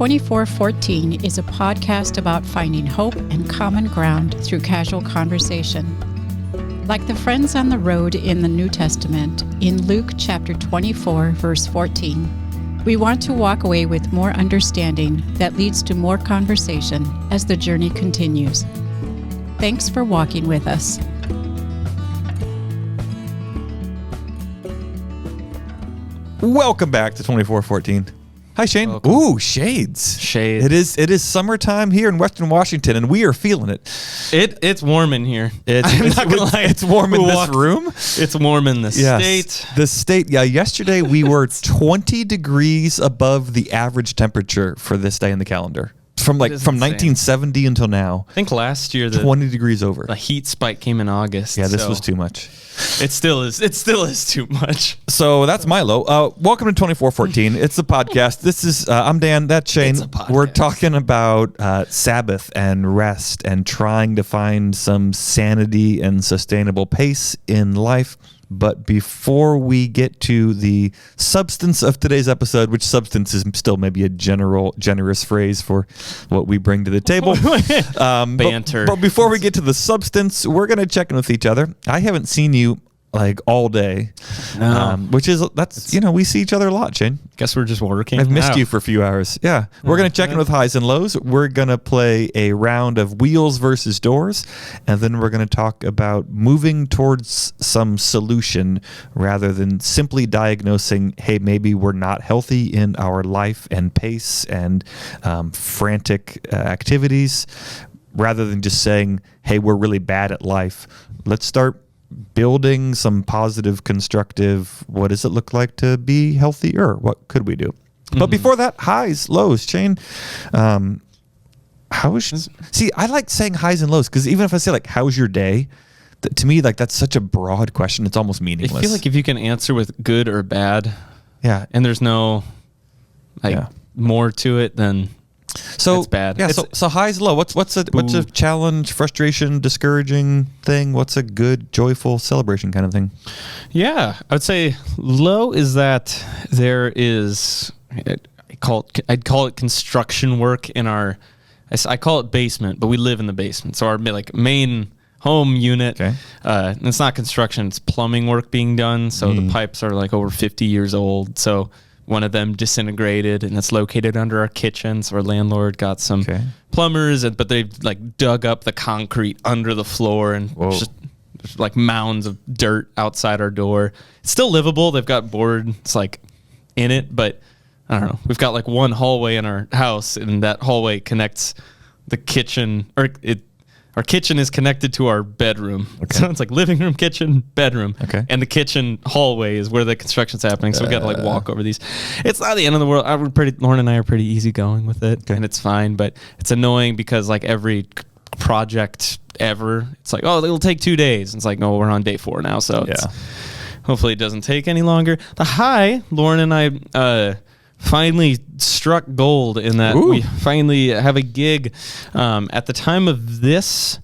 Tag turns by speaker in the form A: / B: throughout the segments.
A: 2414 is a podcast about finding hope and common ground through casual conversation. Like the friends on the road in the New Testament, in Luke chapter 24, verse 14, we want to walk away with more understanding that leads to more conversation as the journey continues. Thanks for walking with us.
B: Welcome back to 2414. Hi, Shane.
C: Welcome.
B: Ooh, shades.
C: Shades.
B: It is summertime here in Western Washington, and we are feeling it.
C: It's warm in here.
B: I'm not gonna lie. It's warm in this room.
C: It's warm in the state.
B: The state. Yeah. Yesterday we were 20 degrees above the average temperature for this day in the calendar. From 1970 until now.
C: I think last year
B: 20 degrees over.
C: The heat spike came in August.
B: Yeah, this was too much.
C: It still is too much.
B: So that's Milo. Welcome to 2414. It's a podcast. This is I'm Dan. That's Shane.
C: It's a podcast.
B: We're talking about Sabbath and rest and trying to find some sanity and sustainable pace in life. But before we get to the substance of today's episode, which substance is still maybe a generous phrase for what we bring to the table.
C: Banter.
B: But before we get to the substance, we're going to check in with each other. I haven't seen you like all day,
C: No.
B: We see each other a lot, Shane.
C: Guess we're just working.
B: I've missed you for a few hours. Yeah. We're going to check in with highs and lows. We're going to play a round of wheels versus doors. And then we're going to talk about moving towards some solution rather than simply diagnosing, hey, maybe we're not healthy in our life and pace and frantic activities, rather than just saying, hey, we're really bad at life. Let's start building some positive, constructive, what does it look like to be healthier? What could we do? Mm-hmm. But before that, highs, lows. Shane, I like saying highs and lows because even if I say like, how's your day? To me, like that's such a broad question. It's almost meaningless.
C: I feel like if you can answer with good or bad,
B: yeah,
C: and there's no more to it, then it's bad.
B: Yeah. So highs, low. What's a challenge, frustration, discouraging thing? What's a good, joyful celebration kind of thing?
C: Yeah, I would say low is that there is. I'd call it construction work in our. I call it basement, but we live in the basement. So our main home unit. Okay. And it's not construction; it's plumbing work being done. So the pipes are like over 50 years old. So one of them disintegrated, and it's located under our kitchen. So our landlord got some plumbers, but they've like dug up the concrete under the floor, and just there's like mounds of dirt outside our door. It's still livable. They've got boards like in it, but I don't know. We've got like one hallway in our house, and that hallway connects the kitchen, our kitchen is connected to our bedroom. Okay. So it's like living room, kitchen, bedroom. Okay. And the kitchen hallway is where the construction's happening. So we got to like walk over these. It's not the end of the world. Lauren and I are pretty easygoing with it, and it's fine. But it's annoying because like every project ever, it's like, oh, it'll take 2 days. And it's like, no, we're on day 4 now. So hopefully it doesn't take any longer. The high, Lauren and I finally struck gold in that we finally have a gig. At the time of this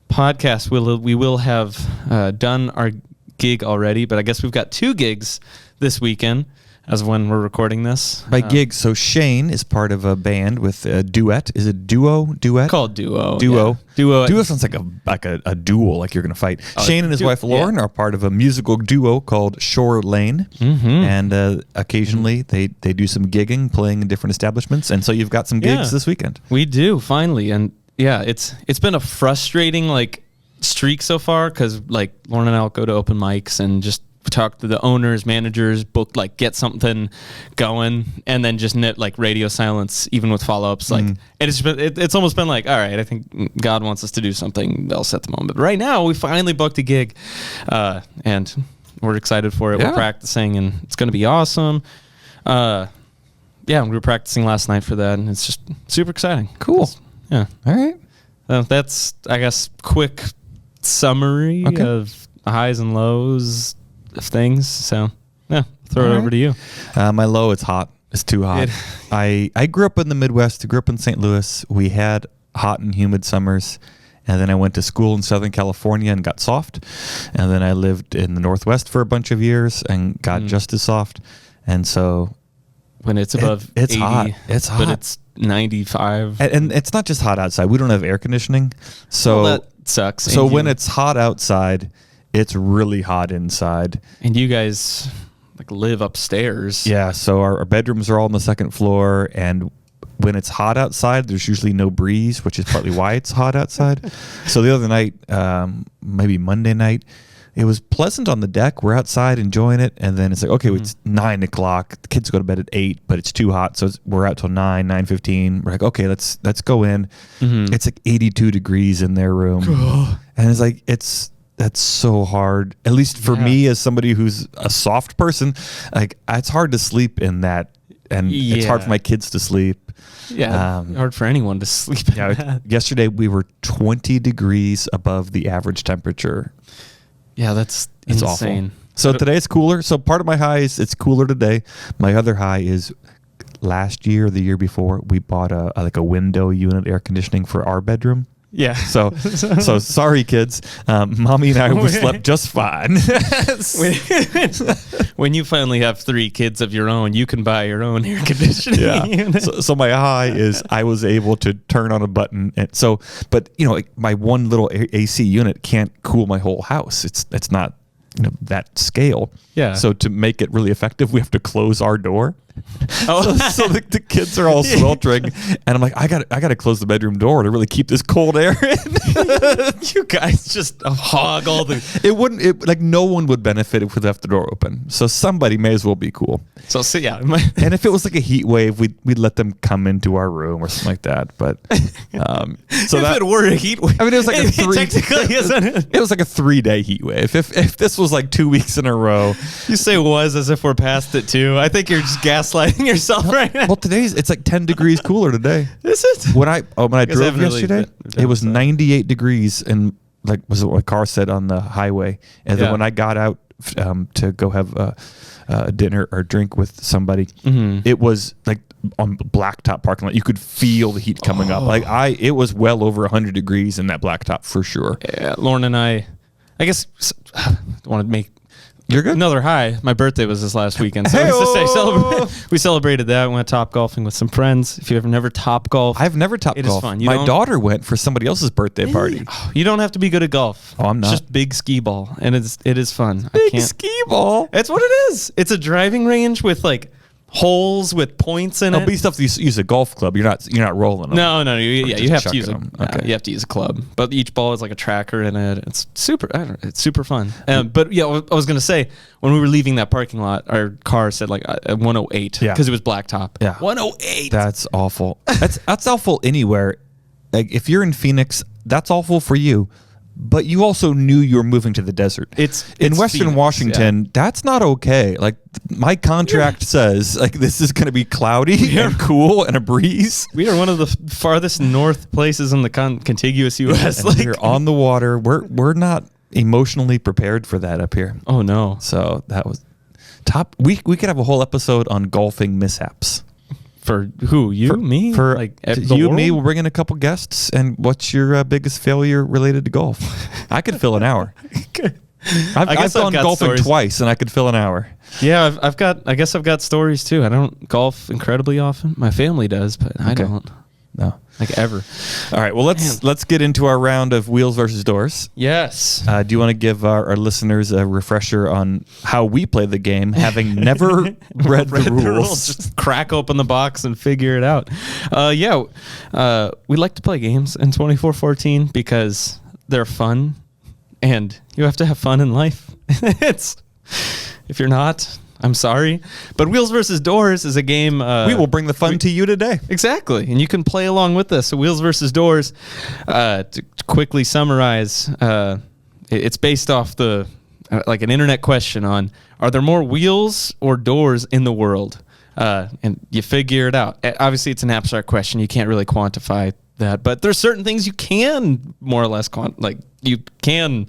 C: podcast, we will have done our gig already, but I guess we've got 2 gigs this weekend as of when we're recording this.
B: By gigs, so Shane is part of a band with a duet. Is it duet?
C: Called duo.
B: Yeah.
C: Duo
B: sounds like a duel, like you're going to fight. Shane and his wife Lauren are part of a musical duo called Shore Lane, and occasionally they do some gigging, playing in different establishments, and so you've got some gigs this weekend.
C: We do finally, and it's been a frustrating like streak so far because like Lauren and I'll go to open mics and just talk to the owners, managers, book, like get something going, and then just knit like radio silence, even with follow-ups. Like it's almost been like, all right, I think God wants us to do something else at the moment. But right now, we finally booked a gig, and we're excited for it. Yeah. We're practicing, and it's going to be awesome. We were practicing last night for that, and it's just super exciting.
B: Cool.
C: Yeah.
B: All right.
C: That's, I guess, quick summary of highs and lows of things. So throw it over to you.
B: My low, it's hot. It's too hot. I grew up in the Midwest. I grew up in St. Louis. We had hot and humid summers, and then I went to school in Southern California and got soft, and then I lived in the Northwest for a bunch of years and got just as soft. And so
C: when it's above
B: it's
C: 80,
B: hot. It's hot.
C: But it's 95.
B: And it's not just hot outside. We don't have air conditioning. So
C: Well, that sucks.
B: So
C: And
B: when
C: you-
B: it's hot outside, it's really hot inside.
C: And you guys like live upstairs.
B: Yeah, so our bedrooms are all on the second floor, and when it's hot outside, there's usually no breeze, which is partly why it's hot outside. So the other night, maybe Monday night, it was pleasant on the deck. We're outside enjoying it, and then it's like, okay, it's 9 o'clock. The kids go to bed at 8, but it's too hot, so we're out till 9:15. We're like, okay, let's go in. It's like 82 degrees in their room, and it's like that's so hard. At least for me, as somebody who's a soft person, like it's hard to sleep in that, and it's hard for my kids to sleep.
C: Yeah, hard for anyone to sleep in that.
B: Yesterday we were 20 degrees above the average temperature.
C: Yeah, that's
B: It's
C: insane.
B: awful. So today it's cooler. So part of my high is it's cooler today. My other high is last year or the year before we bought a window unit air conditioning for our bedroom.
C: Yeah.
B: So sorry, kids. Mommy and I slept just fine.
C: When you finally have 3 kids of your own, you can buy your own air conditioning.
B: Yeah. So my high is I was able to turn on a button, and but my one little AC unit can't cool my whole house. It's not that scale.
C: Yeah.
B: So to make it really effective, we have to close our door.
C: Oh.
B: so the kids are all sweltering, and I'm like, I got to close the bedroom door to really keep this cold air in.
C: You guys just hog all the.
B: No one would benefit if we left the door open. So somebody may as well be cool.
C: So yeah.
B: And if it was like a heat wave, we'd let them come into our room or something like that. But so
C: if
B: that
C: it were a heat wave,
B: I mean, it was like a three.
C: Technically, isn't it?
B: It was like a 3-day heat wave. If this was like 2 weeks in a row,
C: You say was as if we're past it too. I think you're just gaslighting yourself right now.
B: well, it's like 10 degrees cooler today.
C: Is it?
B: When I
C: I
B: drove
C: haven't really
B: yesterday,
C: been
B: it was
C: outside.
B: 98 degrees, and was what my car said on the highway. And then
C: Yeah.
B: when I got out to go have a dinner or drink with somebody, it was like on blacktop parking lot. You could feel the heat coming up. Like it was well over 100 degrees in that blacktop for sure.
C: Yeah, Lauren and I guess want to make.
B: You're good.
C: Another high. My birthday was this last weekend, so we celebrated that. We went top golfing with some friends. If you ever never top golf,
B: I've never top
C: It is
B: golf.
C: fun. You
B: My
C: don't-
B: daughter went for somebody else's birthday party.
C: you don't have to be good at golf.
B: Oh, I'm not.
C: It's just big skee ball, and it is fun. I
B: Big
C: can't.
B: skee ball.
C: It's what it is. It's a driving range with like holes with points in
B: It'll
C: it.
B: be stuff that you use a golf club. You're not rolling them.
C: No. You
B: just
C: have to
B: chucking
C: use
B: them.
C: a
B: Okay.
C: you have to use a club, but each ball is like a tracker in it. It's super. I don't know, it's super fun. But yeah, I was gonna say when we were leaving that parking lot, our car said like 108
B: Yeah.
C: because it was blacktop.
B: Yeah.
C: 108.
B: That's awful. That's awful anywhere. Like if you're in Phoenix, that's awful for you. But you also knew you were moving to the desert.
C: It's
B: in Western
C: Phoenix,
B: Washington. That's not okay. Like my contract says, like this is going to be cloudy and cool and a breeze.
C: We are one of the farthest north places in the contiguous U.S.
B: And we're on the water. We're not emotionally prepared for that up here.
C: Oh no.
B: So that was top. We could have a whole episode on golfing mishaps.
C: For who? You? Me?
B: For
C: like
B: you and me, we'll bring in a couple guests. And what's your biggest failure related to golf? I could fill an hour. I've gone
C: got
B: golfing
C: stories.
B: twice, and I could fill an hour.
C: Yeah, I guess I've got stories too. I don't golf incredibly often. My family does, but I
B: Okay.
C: don't.
B: No.
C: Like ever.
B: All right. Well, let's get into our round of wheels versus doors.
C: Yes.
B: Do you want to give our listeners a refresher on how we play the game, having never read the rules?
C: Just crack open the box and figure it out. We like to play games in 24-14 because they're fun, and you have to have fun in life. If you're not, I'm sorry. But Wheels versus Doors is a game.
B: We will bring the fun to you today.
C: Exactly. And you can play along with us. So Wheels versus Doors, to quickly summarize, it's based off the like an internet question on, are there more wheels or doors in the world? And you figure it out. Obviously, it's an abstract question. You can't really quantify that. But there's certain things you can more or less you can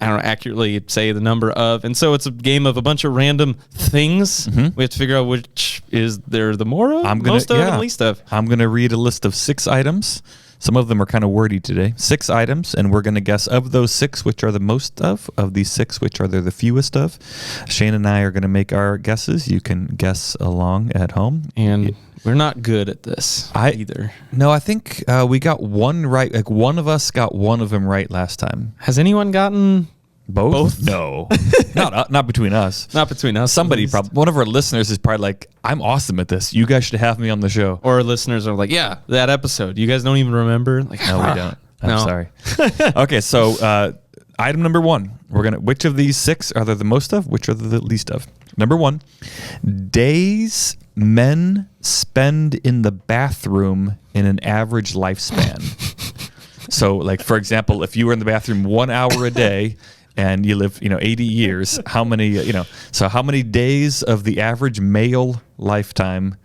C: accurately say the number of. And so it's a game of a bunch of random things. Mm-hmm. We have to figure out which is there the more of, most of, and least of.
B: I'm going to read a list of 6 items. Some of them are kind of wordy today. 6 items, and we're going to guess of those 6 which are the most of these 6 which are there the fewest of. Shane and I are going to make our guesses. You can guess along at home.
C: And we're not good at this either.
B: No, I think we got one right. Like one of us got one of them right last time.
C: Has anyone gotten
B: both? No. not between us.
C: Not between us.
B: Somebody probably, one of our listeners is probably like, I'm awesome at this. You guys should have me on the show.
C: Or our listeners are like, yeah, that episode. You guys don't even remember? Like,
B: no, we don't. I'm sorry. Okay, so item number 1. Which of these 6 are there the most of? Which are the least of? Number 1, days men spend in the bathroom in an average lifespan. So, like, for example, if you were in the bathroom 1 hour a day and you live, 80 years, how many, so how many days of the average male lifetime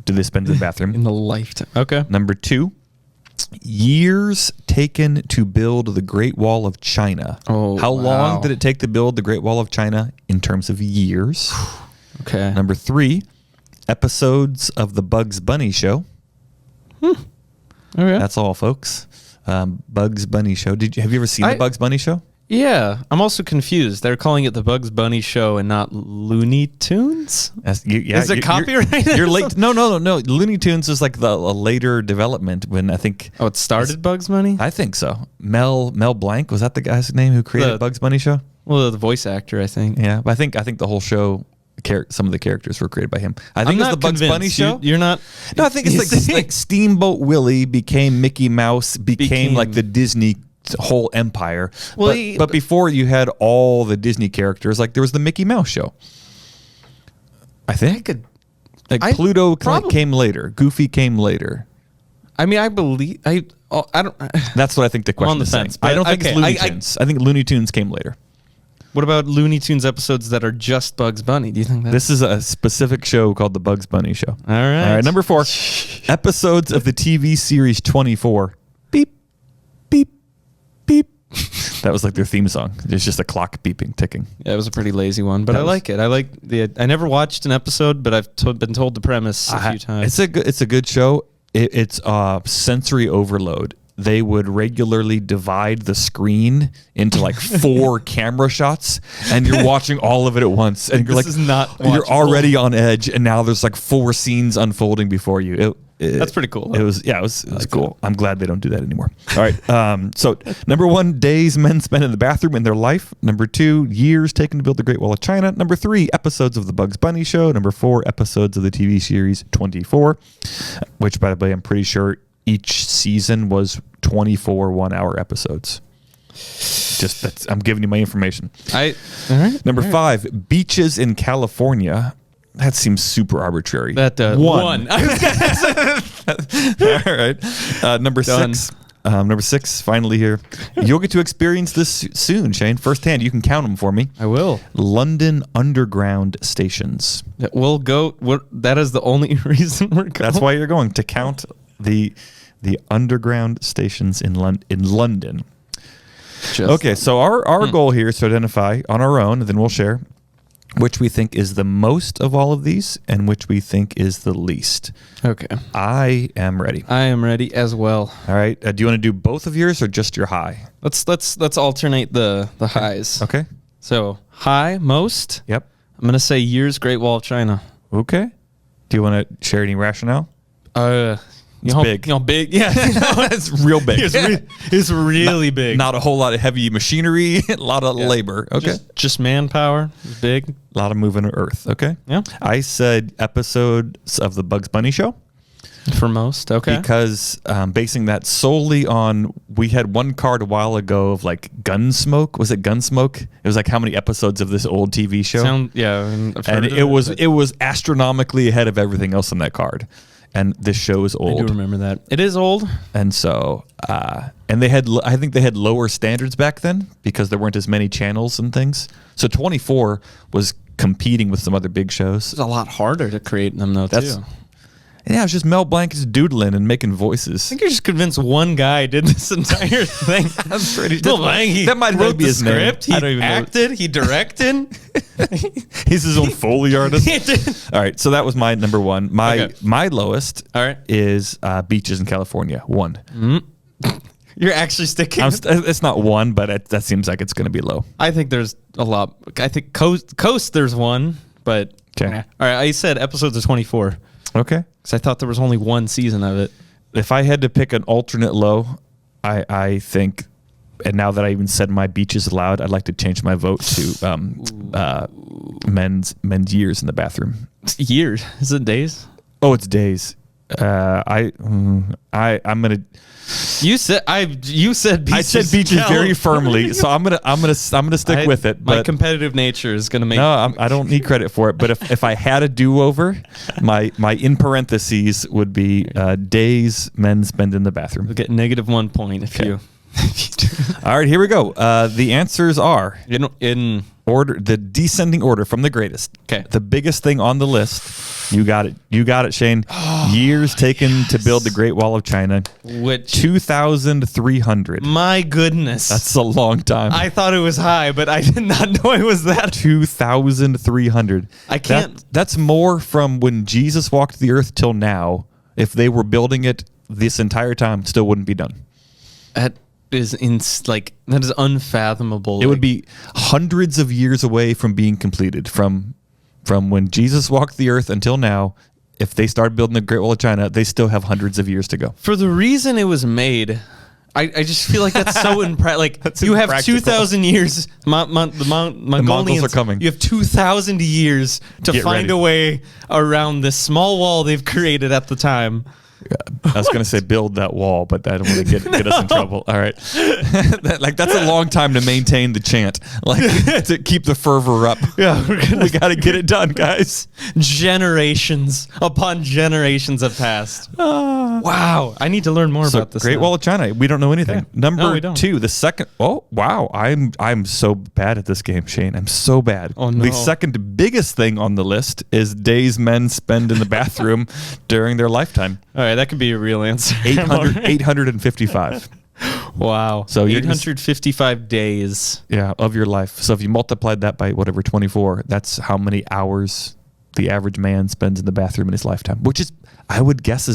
B: do they spend in the bathroom?
C: In the lifetime. Okay.
B: Number 2, years taken to build the Great Wall of China.
C: Oh,
B: how long did it take to build the Great Wall of China in terms of years?
C: Okay.
B: Number 3, episodes of the Bugs Bunny Show.
C: Okay.
B: That's all, folks. Bugs Bunny Show. Have you ever seen the Bugs Bunny Show?
C: Yeah. I'm also confused. They're calling it the Bugs Bunny Show and not Looney Tunes?
B: Is
C: it copyrighted?
B: You're late. No. Looney Tunes is like a later development when I think.
C: Oh, it started Bugs Bunny?
B: I think so. Mel Blanc, was that the guy's name who created Bugs Bunny Show?
C: Well, the voice actor, I think.
B: Yeah, but I think the whole show, some of the characters were created by him. I think it's the Bugs Bunny Show.
C: You're not.
B: No, I think it's like Steamboat Willie became Mickey Mouse, became like the Disney whole empire. Well, but before you had all the Disney characters, like there was the Mickey Mouse Show. I think. Pluto came later. Goofy came later.
C: I mean, I believe I don't.
B: That's what I think the question
C: on the
B: is
C: fence,
B: saying. I don't think it's Looney Tunes. I think Looney Tunes came later.
C: What about Looney Tunes episodes that are just Bugs Bunny? Do you think that
B: this is a specific show called the Bugs Bunny Show?
C: All right.
B: Number 4, episodes of the TV series 24. Beep, beep, beep. That was like their theme song. It's just a clock beeping, ticking.
C: Yeah, it was a pretty lazy one, but I like it. I never watched an episode, but I've been told the premise a few times.
B: It's a good show. It's sensory overload. They would regularly divide the screen into like 4 camera shots, and you're watching all of it at once, and you're you're already on edge, and now there's like 4 scenes unfolding before you.
C: That's pretty cool.
B: It was cool. I'm glad they don't do that anymore. All right. So number 1, days men spend in the bathroom in their life. Number 2, years taken to build the Great Wall of China. Number 3, episodes of the Bugs Bunny Show. Number 4, episodes of the TV series 24, which, by the way, I'm pretty sure each season was 24 1-hour episodes. I'm giving you my information.
C: All right.
B: Number 5, beaches in California. That seems super arbitrary.
C: That one.
B: All right. Number 6. Number 6, finally here. You'll get to experience this soon, Shane. Firsthand, you can count them for me.
C: I will.
B: London Underground stations.
C: We'll go. That is the only reason we're going.
B: That's why you're going to count the underground stations in London. Okay, so our goal here is to identify on our own, and then we'll share which we think is the most of all of these and which we think is the least.
C: Okay.
B: I am ready.
C: I am ready as well.
B: All right. Do you want to do both of yours or just your high?
C: Let's alternate the highs.
B: Okay.
C: So high, most.
B: Yep.
C: I'm gonna say years Great Wall of China.
B: Okay. Do you want to share any rationale?
C: It's
B: big.
C: Big. Yeah.
B: It's real big.
C: It's really big.
B: Not a whole lot of heavy machinery, a lot of labor. Okay.
C: Just manpower. It's big.
B: A lot of moving of earth. Okay.
C: Yeah.
B: I said episodes of the Bugs Bunny Show.
C: For most. Okay.
B: Because basing that solely on, we had one card a while ago of like Gunsmoke. Was it Gunsmoke? It was like how many episodes of this old TV show?
C: And
B: it was astronomically ahead of everything else on that card. And this show is old.
C: I do remember that. It is old.
B: And so, and I think they had lower standards back then because there weren't as many channels and things. So 24 was competing with some other big shows.
C: It's a lot harder to create them though, too.
B: Yeah, it's just Mel Blanc just doodling and making voices.
C: I think you're just convinced one guy did this entire thing.
B: I'm pretty
C: Mel Blanc, he
B: that might
C: wrote
B: be
C: the
B: his name.
C: script, he
B: I don't even
C: acted, he directed.
B: He's his own Foley artist.
C: He did.
B: All right, so that was my number one. My lowest
C: All right.
B: is beaches in California. 1.
C: You're actually sticking.
B: It's not 1, but that seems like it's going to be low.
C: I think there's a lot. I think coast there's 1, but
B: Okay.
C: all right. I said episodes of 24
B: Okay.
C: because I thought there was only 1 season of it.
B: If I had to pick an alternate low, I think, and now that I even said my beaches aloud, I'd like to change my vote to men's years in the bathroom.
C: Years? Is it days?
B: Oh, it's days. I'm gonna.
C: You said beaches.
B: I said beaches very firmly, so I'm gonna stick with it.
C: My
B: But
C: competitive nature is gonna make.
B: no, I don't need credit for it. But if I had a do over, my in parentheses would be days men spend in the bathroom.
C: You'll get -1 point if you.
B: All right, here we go. The answers are
C: in
B: order, the descending order from the greatest.
C: Okay.
B: The biggest thing on the list. You got it, Shane. Years taken to build the Great Wall of China.
C: which
B: 2,300.
C: my goodness,
B: That's a long time.
C: I thought it was high, but I did not know it was that.
B: 2,300.
C: I can't.
B: That's more from when Jesus walked the earth till now. If they were building it this entire time, still wouldn't be done.
C: That is that is unfathomable.
B: It would be hundreds of years away from being completed. From when Jesus walked the earth until now, if they started building the Great Wall of China, they still have hundreds of years to go.
C: For the reason it was made, I just feel like that's so like you have
B: impractical.
C: 2,000 years. The Mongolians
B: are coming.
C: You have 2,000 years to
B: Get
C: find
B: ready.
C: a way around this small wall they've created at the time.
B: I was going to say build that wall, but that would get us in trouble. All right. That's a long time to maintain the chant, to keep the fervor up.
C: Yeah,
B: We got to get it done, guys.
C: Generations upon generations have passed. Wow, I need to learn more about this.
B: Great
C: now.
B: Wall of China. We don't know anything.
C: Okay.
B: Number
C: No, we don't.
B: 2, the second. Oh, wow. I'm so bad at this game, Shane. I'm so bad.
C: Oh, no.
B: The second biggest thing on the list is days men spend in the bathroom during their lifetime.
C: All right, that could be a real answer.
B: 855.
C: Wow.
B: So you're just-
C: 855 days.
B: Yeah, of your life. So if you multiplied that by 24, that's how many hours the average man spends in the bathroom in his lifetime, which is, I would guess,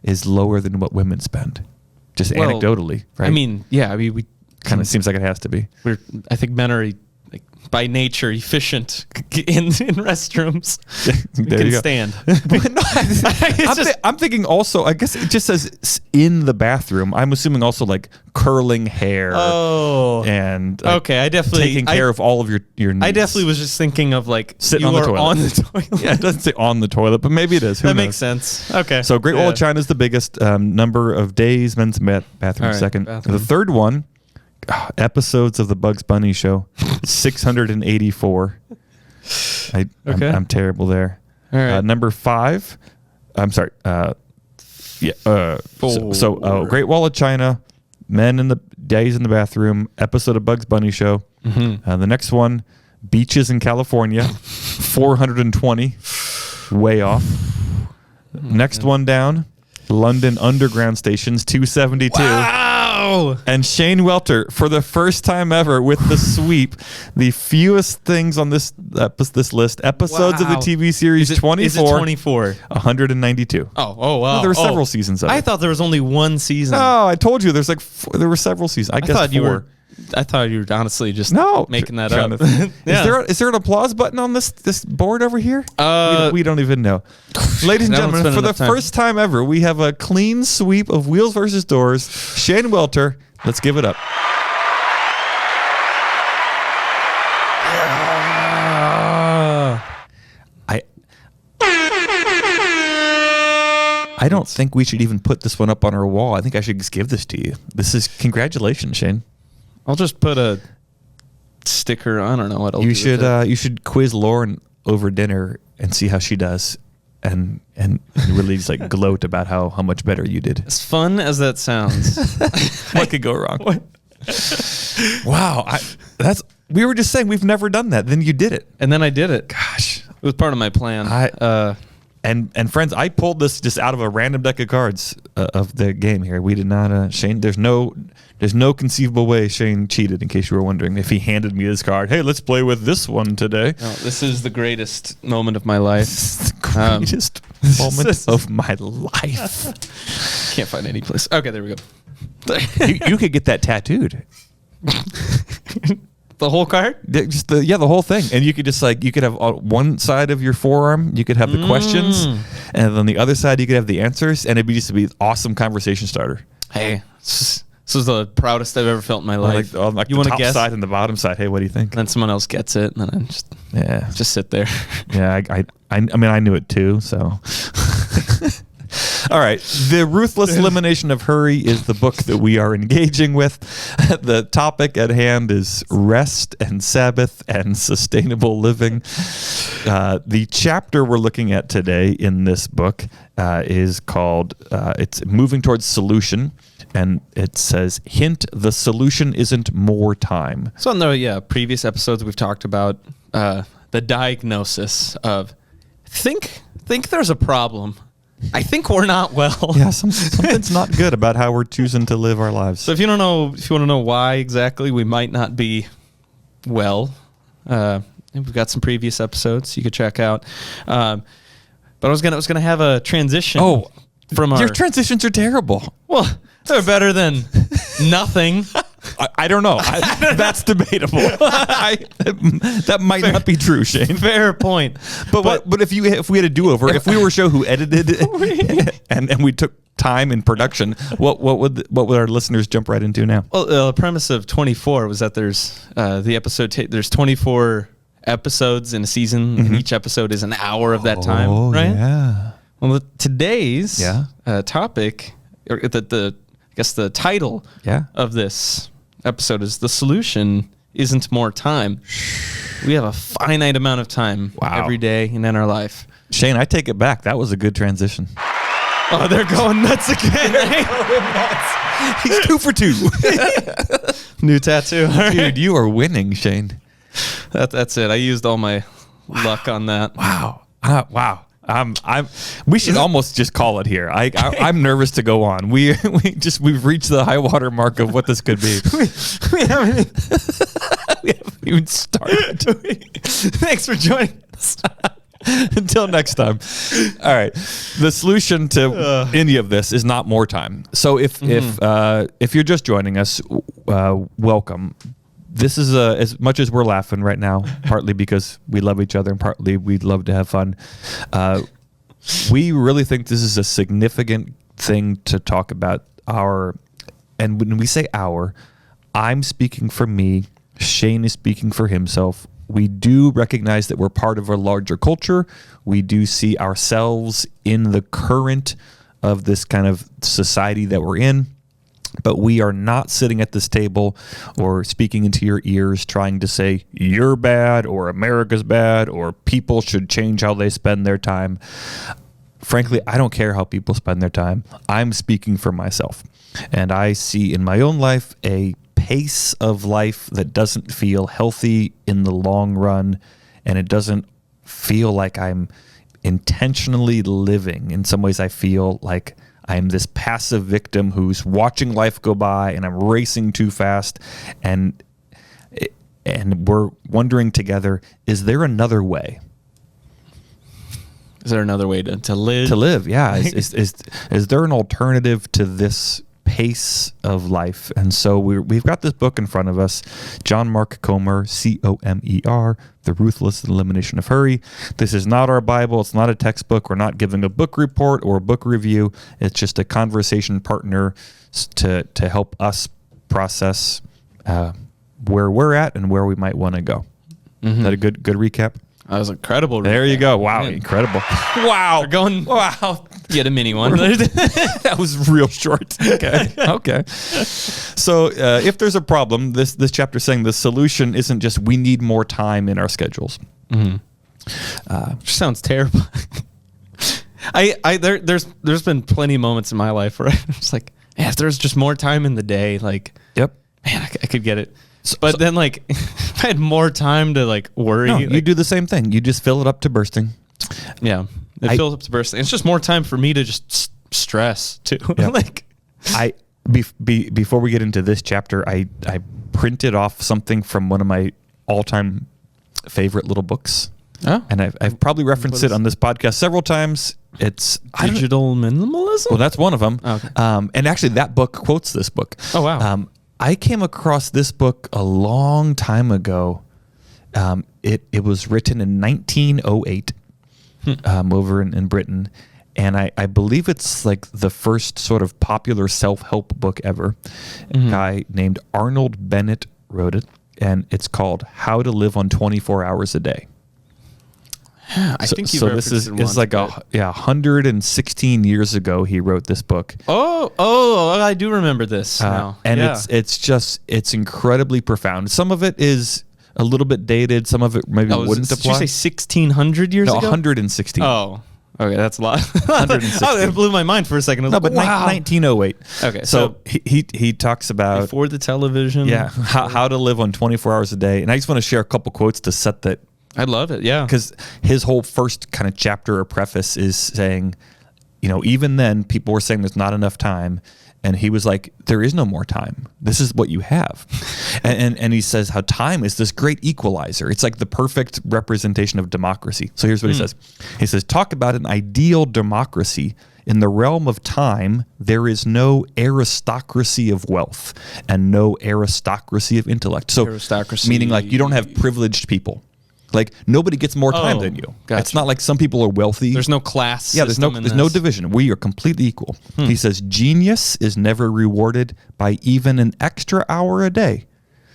B: is lower than what women spend. Just
C: Well,
B: anecdotally, right?
C: I mean, we
B: kind of seems like it has to be.
C: I think men are by nature efficient in restrooms.
B: There
C: can
B: you go.
C: stand.
B: But no, I'm thinking also, I guess it just says in the bathroom. I'm assuming also like curling hair.
C: Oh.
B: And
C: Okay, I definitely
B: taking care of all of your needs.
C: I definitely was just thinking of
B: Sitting
C: you
B: on the
C: are
B: toilet.
C: on the toilet.
B: Yeah, it doesn't say on the toilet, but maybe it is. Who
C: That
B: knows?
C: makes sense. Okay.
B: So Great Wall of China is the biggest number of days men's bathroom.
C: All right,
B: Second,
C: bathroom.
B: the third one, episodes of the Bugs Bunny show, 684. I'm terrible there.
C: All right.
B: Number 5. I'm sorry. Great Wall of China, men in the days in the bathroom, episode of Bugs Bunny show.
C: Mm-hmm.
B: The next one, beaches in California, 420, way off. Next one down, London Underground Stations, 272.
C: Wow.
B: And Shane Welter, for the first time ever with the sweep, the fewest things on this list, episodes of the
C: Wow.
B: TV series, 24.
C: Is it 24?
B: 192.
C: Oh, wow.
B: No, there were several seasons of
C: I
B: it.
C: thought there was only one season.
B: No, I told you there were several seasons. I guess
C: thought you
B: 4.
C: were I thought you were honestly just making that
B: trying
C: up.
B: to-
C: Yeah.
B: Is there an applause button on this board over here?
C: Uh,
B: we don't even know. Ladies and
C: Now I'm
B: gentlemen,
C: spending
B: for the
C: enough time.
B: first time ever, we have a clean sweep of Wheels versus Doors. Shane Welter, let's give it up. I don't think we should even put this one up on our wall. I think I should just give this to you. This is congratulations, Shane.
C: I'll just put a sticker. I don't know what I'll do
B: You
C: with
B: should
C: it.
B: you should quiz Lauren over dinner and see how she does, and really just like gloat about how much better you did.
C: As fun as that sounds.
B: What could go wrong? Wow, we were just saying we've never done that. Then you did it.
C: And then I did it.
B: Gosh,
C: It was part of my plan.
B: And friends, I pulled this just out of a random deck of cards of the game here. We did not, Shane. There's no conceivable way Shane cheated. In case you were wondering, if he handed me this card, hey, let's play with this one today.
C: No, this is the greatest moment of my life.
B: The greatest moment of my life.
C: Can't find any place. Okay, there we go.
B: You could get that tattooed.
C: The whole card?
B: Just the whole thing. And you could just you could have on one side of your forearm, you could have the questions, and on the other side you could have the answers, and it'd be just be an awesome conversation starter.
C: Hey, this is the proudest I've ever felt in my life.
B: Like you want to guess side and the bottom side. Hey, what do you think?
C: And then someone else gets it, and then I just sit there.
B: Yeah, I mean I knew it too, so. All right. The Ruthless Elimination of Hurry is the book that we are engaging with. The topic at hand is rest and Sabbath and sustainable living. The chapter we're looking at today in this book is called, it's Moving Towards Solution. And it says, hint, the solution isn't more time.
C: So in the previous episodes, we've talked about the diagnosis of think there's a problem. I think we're not well.
B: Yeah, something's not good about how we're choosing to live our lives.
C: So if you want to know why exactly we might not be well, we've got some previous episodes you could check out. But I was gonna have a transition.
B: Oh,
C: from
B: your transitions are terrible.
C: Well, they're better than nothing.
B: I don't know. That's debatable. That might not be true, Shane.
C: Fair point.
B: But if we had a do-over, if we were a show who edited and we took time in production, what would our listeners jump right into now?
C: Well, the premise of 24 was that there's there's 24 episodes in a season, and each episode is an hour of that time, right?
B: Yeah.
C: Well, today's topic, or the title of this episode is The Solution Isn't More Time. We have a finite amount of time every day and in our life.
B: Shane, I take it back. That was a good transition.
C: Oh, they're going nuts again.
B: He's 2 for 2.
C: New tattoo.
B: Dude, you are winning, Shane.
C: That's it. I used all my luck on that.
B: Wow. Wow. We should almost just call it here. I'm nervous to go on. We've reached the high water mark of what this could be.
C: we haven't
B: even started.
C: Thanks for joining us.
B: Until next time. All right. The solution to any of this is not more time. So if you're just joining us, welcome. This is as much as we're laughing right now, partly because we love each other and partly we'd love to have fun. We really think this is a significant thing to talk about. And when we say I'm speaking for me. Shane is speaking for himself. We do recognize that we're part of a larger culture. We do see ourselves in the current of this kind of society that we're in. But we are not sitting at this table or speaking into your ears trying to say you're bad or America's bad or people should change how they spend their time. Frankly, I don't care how people spend their time. I'm speaking for myself. And I see in my own life a pace of life that doesn't feel healthy in the long run, and it doesn't feel like I'm intentionally living. In some ways, I feel like I'm this passive victim who's watching life go by, and I'm racing too fast, and we're wondering together, is there another way?
C: Is there another way to live?
B: To live, yeah. Is there an alternative to this pace of life? And so we've got this book in front of us, John Mark Comer, Comer, The Ruthless Elimination of Hurry. This is not our Bible. It's not a textbook. We're not giving a book report or a book review. It's just a conversation partner to help us process where we're at and where we might want to go. Is that a good recap?
C: That was incredible.
B: There you go. Wow, incredible. Wow.
C: We're going. Wow. Get a mini one.
B: That was real short. Okay. So if there's a problem, this chapter is saying the solution isn't just we need more time in our schedules.
C: Which sounds terrible. There's been plenty of moments in my life where I'm just like, man, if there's just more time in the day, like,
B: man,
C: I could get it. But then, like, if I had more time to, like, worry.
B: No, you do the same thing. You just fill it up to bursting.
C: Yeah. It fills up the burst. It's just more time for me to just stress too.
B: Yeah.
C: Like,
B: before we get into this chapter, I printed off something from one of my all-time favorite little books.
C: oh,
B: And I've probably referenced it on this podcast several times. It's
C: digital minimalism.
B: well, that's one of them.
C: Okay.
B: And actually, that book quotes this book.
C: Oh, wow.
B: I came across this book a long time ago. It was written in 1908 over in Britain. And I believe it's like the first sort of popular self-help book ever. A guy named Arnold Bennett wrote it. And it's called How to Live on 24 Hours a Day.
C: I think you've
B: so this is
C: referenced it once,
B: like
C: but-
B: 116 years ago he wrote this book.
C: Oh, I do remember this now.
B: And
C: Yeah.
B: it's incredibly profound. Some of it is a little bit dated. Some of it maybe wouldn't
C: did
B: apply.
C: you say 1600 years
B: No,
C: ago?
B: 116.
C: Oh, okay, that's a lot.
B: 116.
C: Oh, it blew my mind for a second. I was
B: No,
C: like,
B: but
C: wow.
B: 1908.
C: Okay,
B: So he talks about
C: Before the television.
B: how to live on 24 hours a day. And I just want to share a couple quotes to set that,
C: I love it. Yeah.
B: because his whole first kind of chapter or preface is saying, even then people were saying there's not enough time. And he was like, there is no more time. This is what you have. and he says how time is this great equalizer. It's like the perfect representation of democracy. So here's what he says. He says, talk about an ideal democracy. In the realm of time, there is no aristocracy of wealth and no aristocracy of intellect. So
C: Aristocracy.
B: meaning like you don't have privileged people. Like nobody gets more time
C: Oh,
B: than you.
C: gotcha.
B: It's not like some people are wealthy.
C: There's no class.
B: Yeah, there's no
C: system in
B: there's no
C: this.
B: division. We are completely equal. He says genius is never rewarded by even an extra hour a day.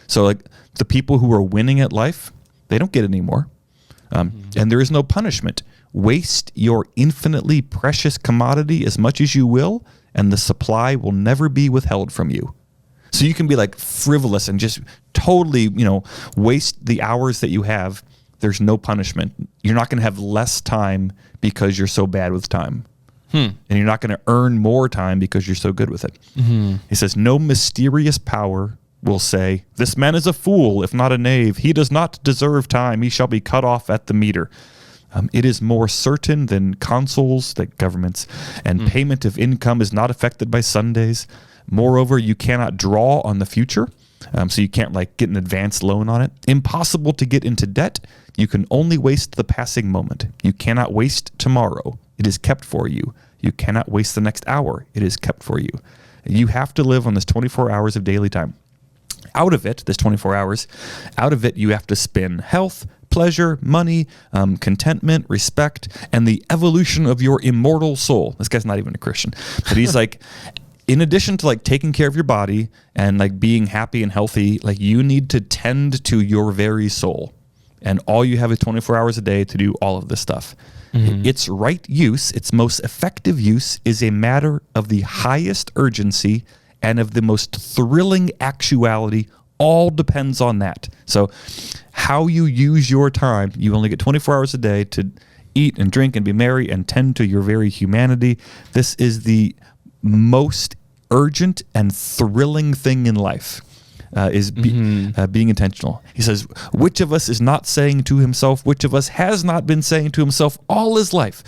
B: So like the people who are winning at life, they don't get any more. And there is no punishment. Waste your infinitely precious commodity as much as you will, and the supply will never be withheld from you. So you can be like frivolous and just totally, waste the hours that you have. There's no punishment. You're not going to have less time because you're so bad with time. And you're not going to earn more time because you're so good with it. He says, no mysterious power will say, this man is a fool, if not a knave. He does not deserve time. He shall be cut off at the meter. It is more certain than consuls, that governments, and payment of income is not affected by Sundays. Moreover, you cannot draw on the future. So you can't like get an advance loan on it. Impossible to get into debt. You can only waste the passing moment. You cannot waste tomorrow. It is kept for you. You cannot waste the next hour. It is kept for you. You have to live on this 24 hours of daily time. Out of it, this 24 hours, out of it, you have to spin health, pleasure, money, contentment, respect, and the evolution of your immortal soul. This guy's not even a Christian, but he's like, in addition to like taking care of your body and like being happy and healthy, like you need to tend to your very soul. And all you have is 24 hours a day to do all of this stuff. Its right use, its most effective use, is a matter of the highest urgency and of the most thrilling actuality. All depends on that. So how you use your time, you only get 24 hours a day to eat and drink and be merry and tend to your very humanity. This is the most urgent and thrilling thing in life. Being intentional. He says, which of us is not saying to himself, which of us has not been saying to himself all his life,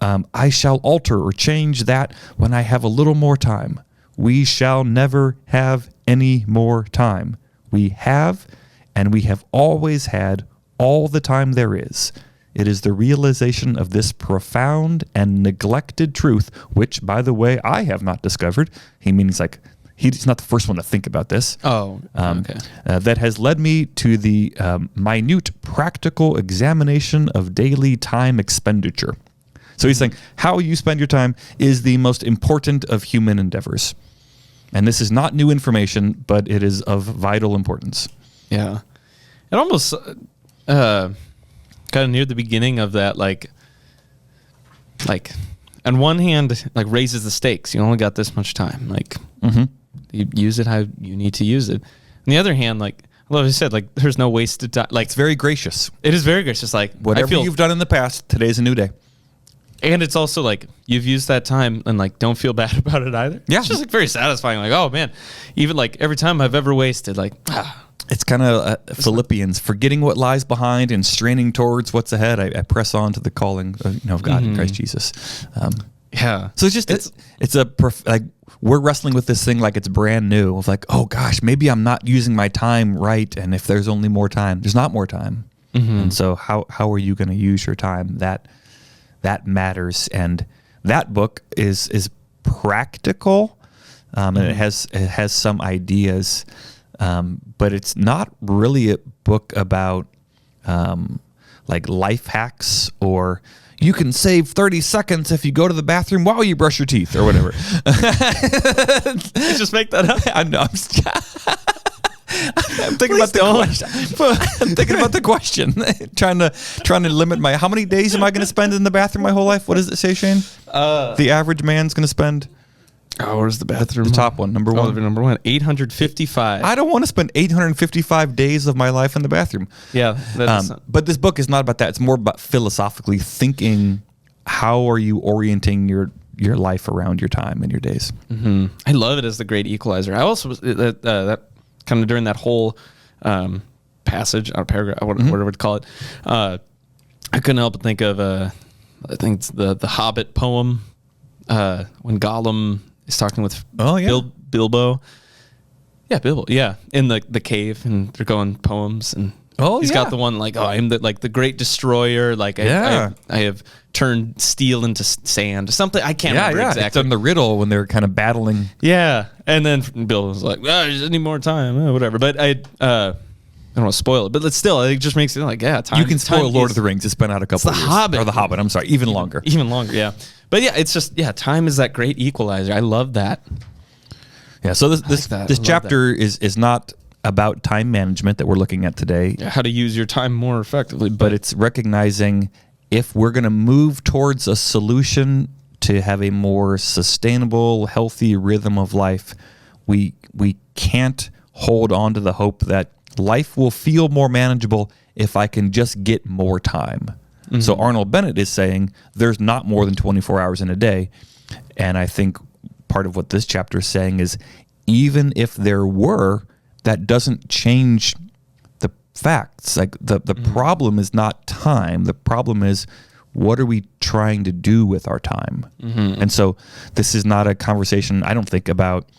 B: I shall alter or change that when I have a little more time. We shall never have any more time. We have, and we have always had all the time there is. It is the realization of this profound and neglected truth, which, by the way, I have not discovered. He means like, he's not the first one to think about this.
C: Oh, okay.
B: That has led me to the minute practical examination of daily time expenditure. So he's saying how you spend your time is the most important of human endeavors. And this is not new information, but it is of vital importance.
C: Yeah. It almost kind of near the beginning of that, like on one hand, like raises the stakes. You only got this much time. Like you use it how you need to use it. On the other hand, like I love you said, like there's no wasted time. Like
B: It's very gracious.
C: it is very gracious. Like
B: Whatever you've done in the past, today's a new day.
C: and it's also like you've used that time and like don't feel bad about it either.
B: Yeah.
C: It's just like very satisfying. Like, oh man, even like every time I've ever wasted, like
B: It's kind of Philippians, forgetting what lies behind and straining towards what's ahead. I press on to the calling of God in Christ Jesus.
C: Yeah.
B: So like we're wrestling with this thing like it's brand new. Of like, oh gosh, maybe I'm not using my time right. And if there's only more time, there's not more time. And so how are you going to use your time? That matters. And that book is practical, and it has some ideas. But it's not really a book about like life hacks or you can save 30 seconds if you go to the bathroom while you brush your teeth or whatever.
C: Just make that up.
B: I know. I'm thinking about the question. I'm thinking about the question. trying to limit how many days am I going to spend in the bathroom my whole life? What does it say, Shane? The average man's going to spend.
C: Oh, where's the bathroom?
B: The top one, number one.
C: Number one, 855.
B: I don't want to spend 855 days of my life in the bathroom.
C: Yeah.
B: But this book is not about that. It's more about philosophically thinking, how are you orienting your life around your time and your days?
C: I love it as the great equalizer. I also was that kind of during that whole passage or paragraph, whatever we'd call it, I couldn't help but think of I think it's the Hobbit poem when Gollum is talking with Bilbo. Yeah, Bilbo. Yeah, in the cave, and they're going poems, and he's got the one like, I'm the great destroyer. Like I have turned steel into sand. Something I can't remember exactly.
B: It's on the riddle when they're kind of battling.
C: Yeah, and then Bill was like, "There's any more time, whatever." But I don't want to spoil it, but still, it just makes it like, time.
B: You can spoil Lord of the Rings. It's been out a couple of years.
C: Hobbit.
B: Or the Hobbit. I'm sorry, even longer.
C: Even longer. Yeah, but yeah, it's just time is that great equalizer. I love that.
B: Yeah. So this chapter is not about time management that we're looking at today.
C: Yeah, how to use your time more effectively,
B: but it's recognizing if we're going to move towards a solution to have a more sustainable, healthy rhythm of life, we can't hold on to the hope that life will feel more manageable if I can just get more time. So Arnold Bennett is saying there's not more than 24 hours in a day. And I think part of what this chapter is saying is even if there were, that doesn't change the facts. Like the problem is not time. The problem is, what are we trying to do with our time? And so this is not a conversation, I don't think, about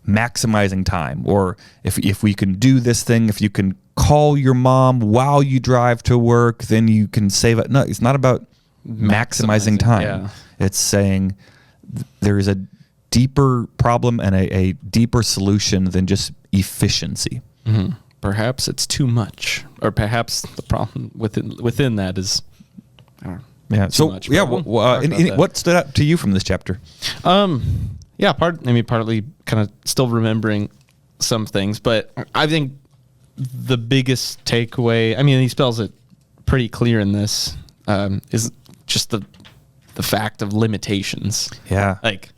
B: maximizing time or if we can do this thing, if you can call your mom while you drive to work, then you can save it. No, it's not about maximizing time.
C: Yeah.
B: It's saying there is a deeper problem and a deeper solution than just efficiency.
C: Perhaps it's too much, or perhaps the problem within that is, I don't know.
B: Yeah. So what stood out to you from this chapter?
C: Partly kind of still remembering some things, but I think the biggest takeaway, he spells it pretty clear in this, is just the fact of limitations.
B: Yeah.
C: Like,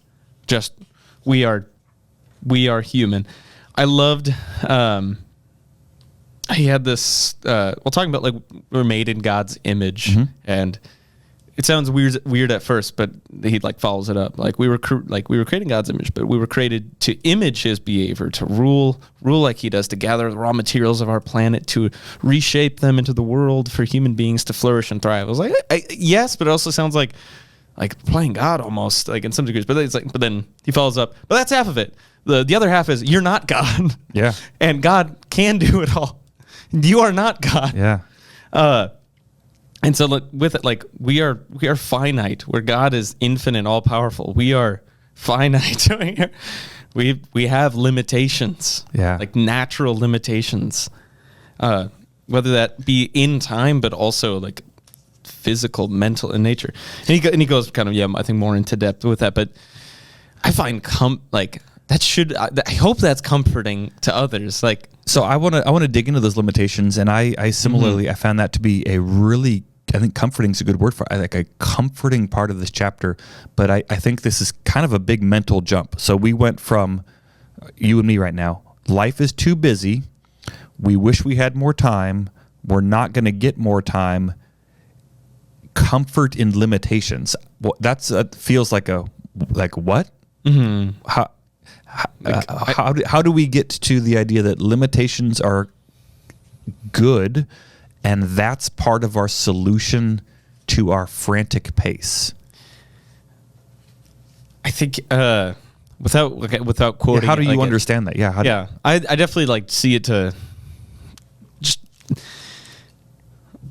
C: just we are human. I loved. He had this. Talking about like we're made in God's image, and it sounds weird at first, but he like follows it up. Like we were created in God's image, but we were created to image His behavior, to rule like He does, to gather the raw materials of our planet, to reshape them into the world for human beings to flourish and thrive. I was like, yes, but it also sounds like playing God almost, like in some degrees. But it's like, but then he follows up. But that's half of it. The other half is you're not God.
B: Yeah.
C: And God can do it all. You are not God.
B: Yeah.
C: And so with it, like we are finite, where God is infinite, all powerful. We are finite. we have limitations.
B: Yeah.
C: Like natural limitations. Whether that be in time, but also like physical, mental in nature. And he goes kind of, I think more into depth with that. But I find I hope that's comforting to others. Like,
B: so I want to dig into those limitations, and I similarly I found that to be a really, I think comforting is a good word for it, like a comforting part of this chapter. But I think this is kind of a big mental jump. So we went from you and me right now. Life is too busy. We wish we had more time. We're not going to get more time. Comfort in limitations. Well, that feels like what?
C: Mm-hmm.
B: How do we get to the idea that limitations are good, and that's part of our solution to our frantic pace?
C: I think without quoting,
B: how do you understand that? Yeah,
C: I definitely like see it to just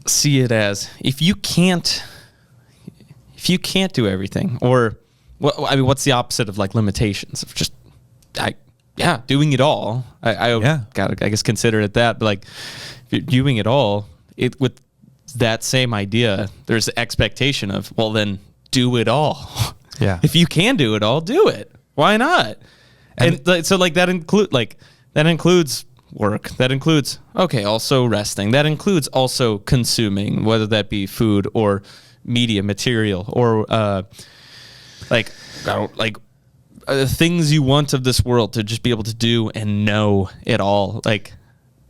C: see it as if you can't do everything, or what's the opposite of like limitations of just doing it all. I guess consider it that, but like if you're doing it all, with that same idea, there's the expectation of, well, then do it all.
B: Yeah.
C: If you can do it all, do it. Why not? And so like that includes work. That includes also resting. That includes also consuming, whether that be food or media material or things you want of this world to just be able to do and know it all. Like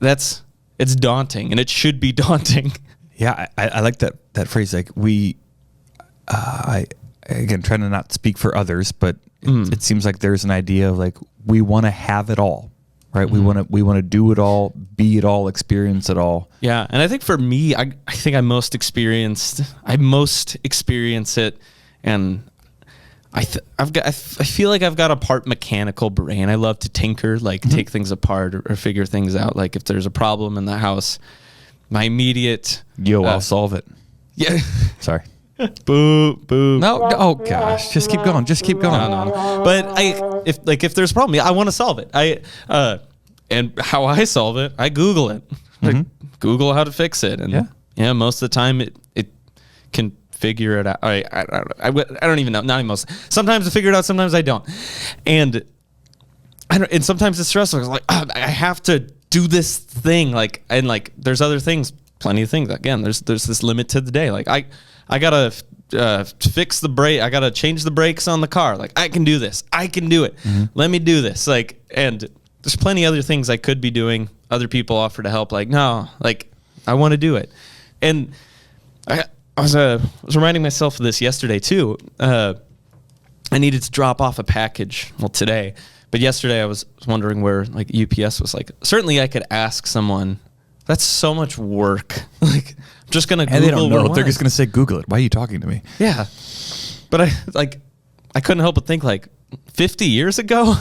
C: it's daunting, and it should be daunting.
B: Yeah, I like that phrase. Like I again, trying to not speak for others, but it seems like there's an idea of like we want to have it all, right?
C: Mm-hmm.
B: We want to do it all, be it all, experience it all.
C: Yeah, and I think for me, I think I most experience it, and I feel like I've got a part mechanical brain. I love to tinker, like take things apart or figure things out. Like if there's a problem in the house, my immediate
B: I'll solve it.
C: Yeah,
B: sorry.
C: Boo.
B: No, oh gosh, just keep going.
C: No. But if there's a problem, I want to solve it. And how I solve it, I Google it. Like, Google how to fix it, and most of the time it can figure it out. I don't even know. Not even most. Sometimes I figure it out. Sometimes I don't. And sometimes it's stressful. It's like I have to do this thing. And there's other things, plenty of things. Again, there's this limit to the day. Like I gotta fix the brake. I gotta change the brakes on the car. Like I can do this. I can do it. Let me do this. And there's plenty other things I could be doing. Other people offer to help. Like no, like I want to do it. And I was reminding myself of this yesterday too. I needed to drop off a package. Well, today, but yesterday I was wondering where like UPS was. Like certainly I could ask someone. That's so much work. Like I'm just gonna Google.
B: And they don't know.
C: where
B: They're just gonna say Google it. Why are you talking to me?
C: Yeah, but I couldn't help but think like 50 years ago,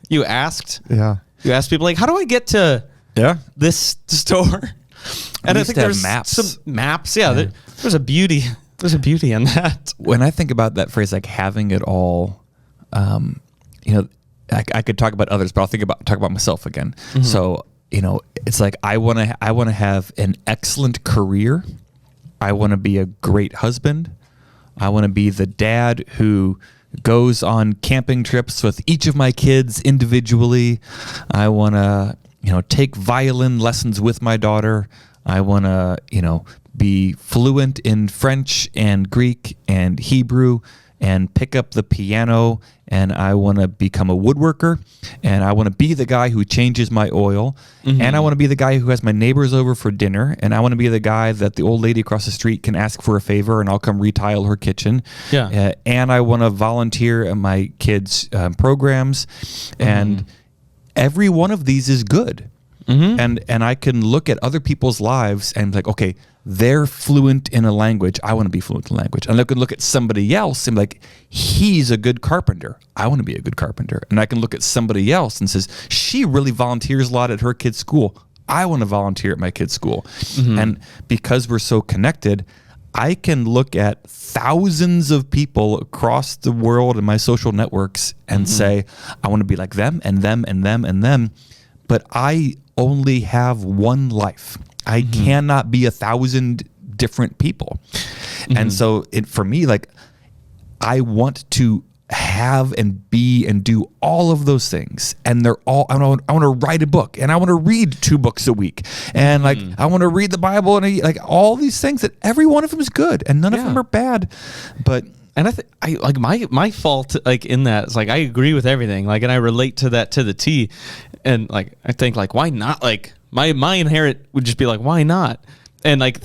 C: you asked.
B: Yeah.
C: You asked people like, how do I get to this store? And I think there's some maps. Yeah, there's a beauty. There's a beauty in that.
B: When I think about that phrase, like having it all, I could talk about others, but I'll talk about myself again. So, it's like I want to have an excellent career. I want to be a great husband. I want to be the dad who goes on camping trips with each of my kids individually. I want to, take violin lessons with my daughter. I want to, be fluent in French and Greek and Hebrew and pick up the piano, and I want to become a woodworker, and I want to be the guy who changes my oil, and I want to be the guy who has my neighbors over for dinner, and I want to be the guy that the old lady across the street can ask for a favor, and I'll come retile her kitchen.
C: Yeah.
B: And I want to volunteer at my kids' programs, and every one of these is good. And I can look at other people's lives and be like, okay, they're fluent in a language. I want to be fluent in language. And I can look at somebody else and be like, he's a good carpenter. I want to be a good carpenter. And I can look at somebody else and says, she really volunteers a lot at her kid's school. I want to volunteer at my kid's school. And because we're so connected, I can look at thousands of people across the world in my social networks and say, I want to be like them and them and them and them. But I only have one life. I cannot be 1,000 different people. And so for me, like, I want to have and be and do all of those things. And they're all, I want to write a book, and I want to read 2 books a week. And like, I want to read the Bible, and like all these things that every one of them is good and none of them are bad. But
C: and I like my fault like in that is like I agree with everything, like, and I relate to that to the T, and like I think like why not, like my inherent would just be like why not, and like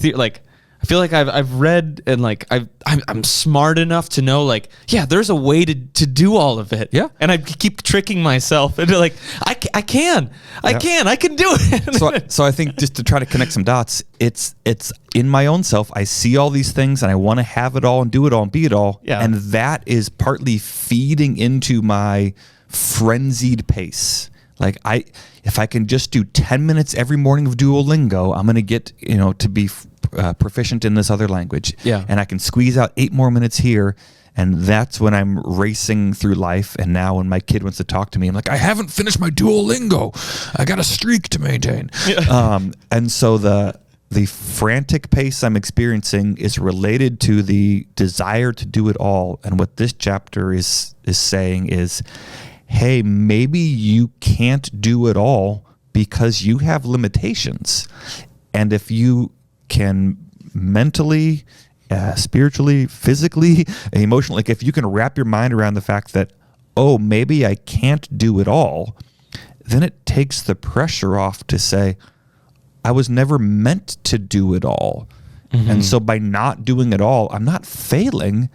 C: I feel like I've read and like I'm smart enough to know like, yeah, there's a way to do all of it.
B: Yeah.
C: And I keep tricking myself into like, I can do it.
B: So I think just to try to connect some dots, it's in my own self. I see all these things and I want to have it all and do it all and be it all.
C: Yeah.
B: And that is partly feeding into my frenzied pace. Like if I can just do 10 minutes every morning of Duolingo, I'm going to get, to be proficient in this other language.
C: Yeah.
B: And I can squeeze out 8 more minutes here. And that's when I'm racing through life. And now when my kid wants to talk to me, I'm like, I haven't finished my Duolingo. I got a streak to maintain. Yeah. And so the frantic pace I'm experiencing is related to the desire to do it all. And what this chapter is saying is, hey, maybe you can't do it all because you have limitations. And if you can mentally, spiritually, physically, emotionally, like if you can wrap your mind around the fact that, oh, maybe I can't do it all, then it takes the pressure off to say, I was never meant to do it all. Mm-hmm. And so by not doing it all, I'm not failing.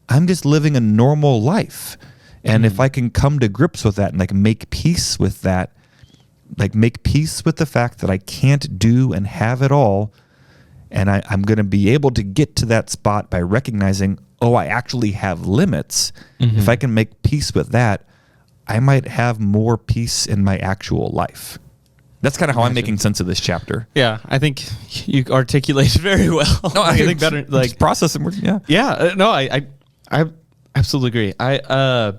B: I'm just living a normal life. And if I can come to grips with that and like make peace with that, like make peace with the fact that I can't do and have it all, and I'm going to be able to get to that spot by recognizing, oh, I actually have limits. Mm-hmm. If I can make peace with that, I might have more peace in my actual life. That's kind of how I'm making sense of this chapter.
C: Yeah, I think you articulated very well.
B: No, I
C: think better. Like
B: process and yeah.
C: Yeah, no, I absolutely agree.
B: I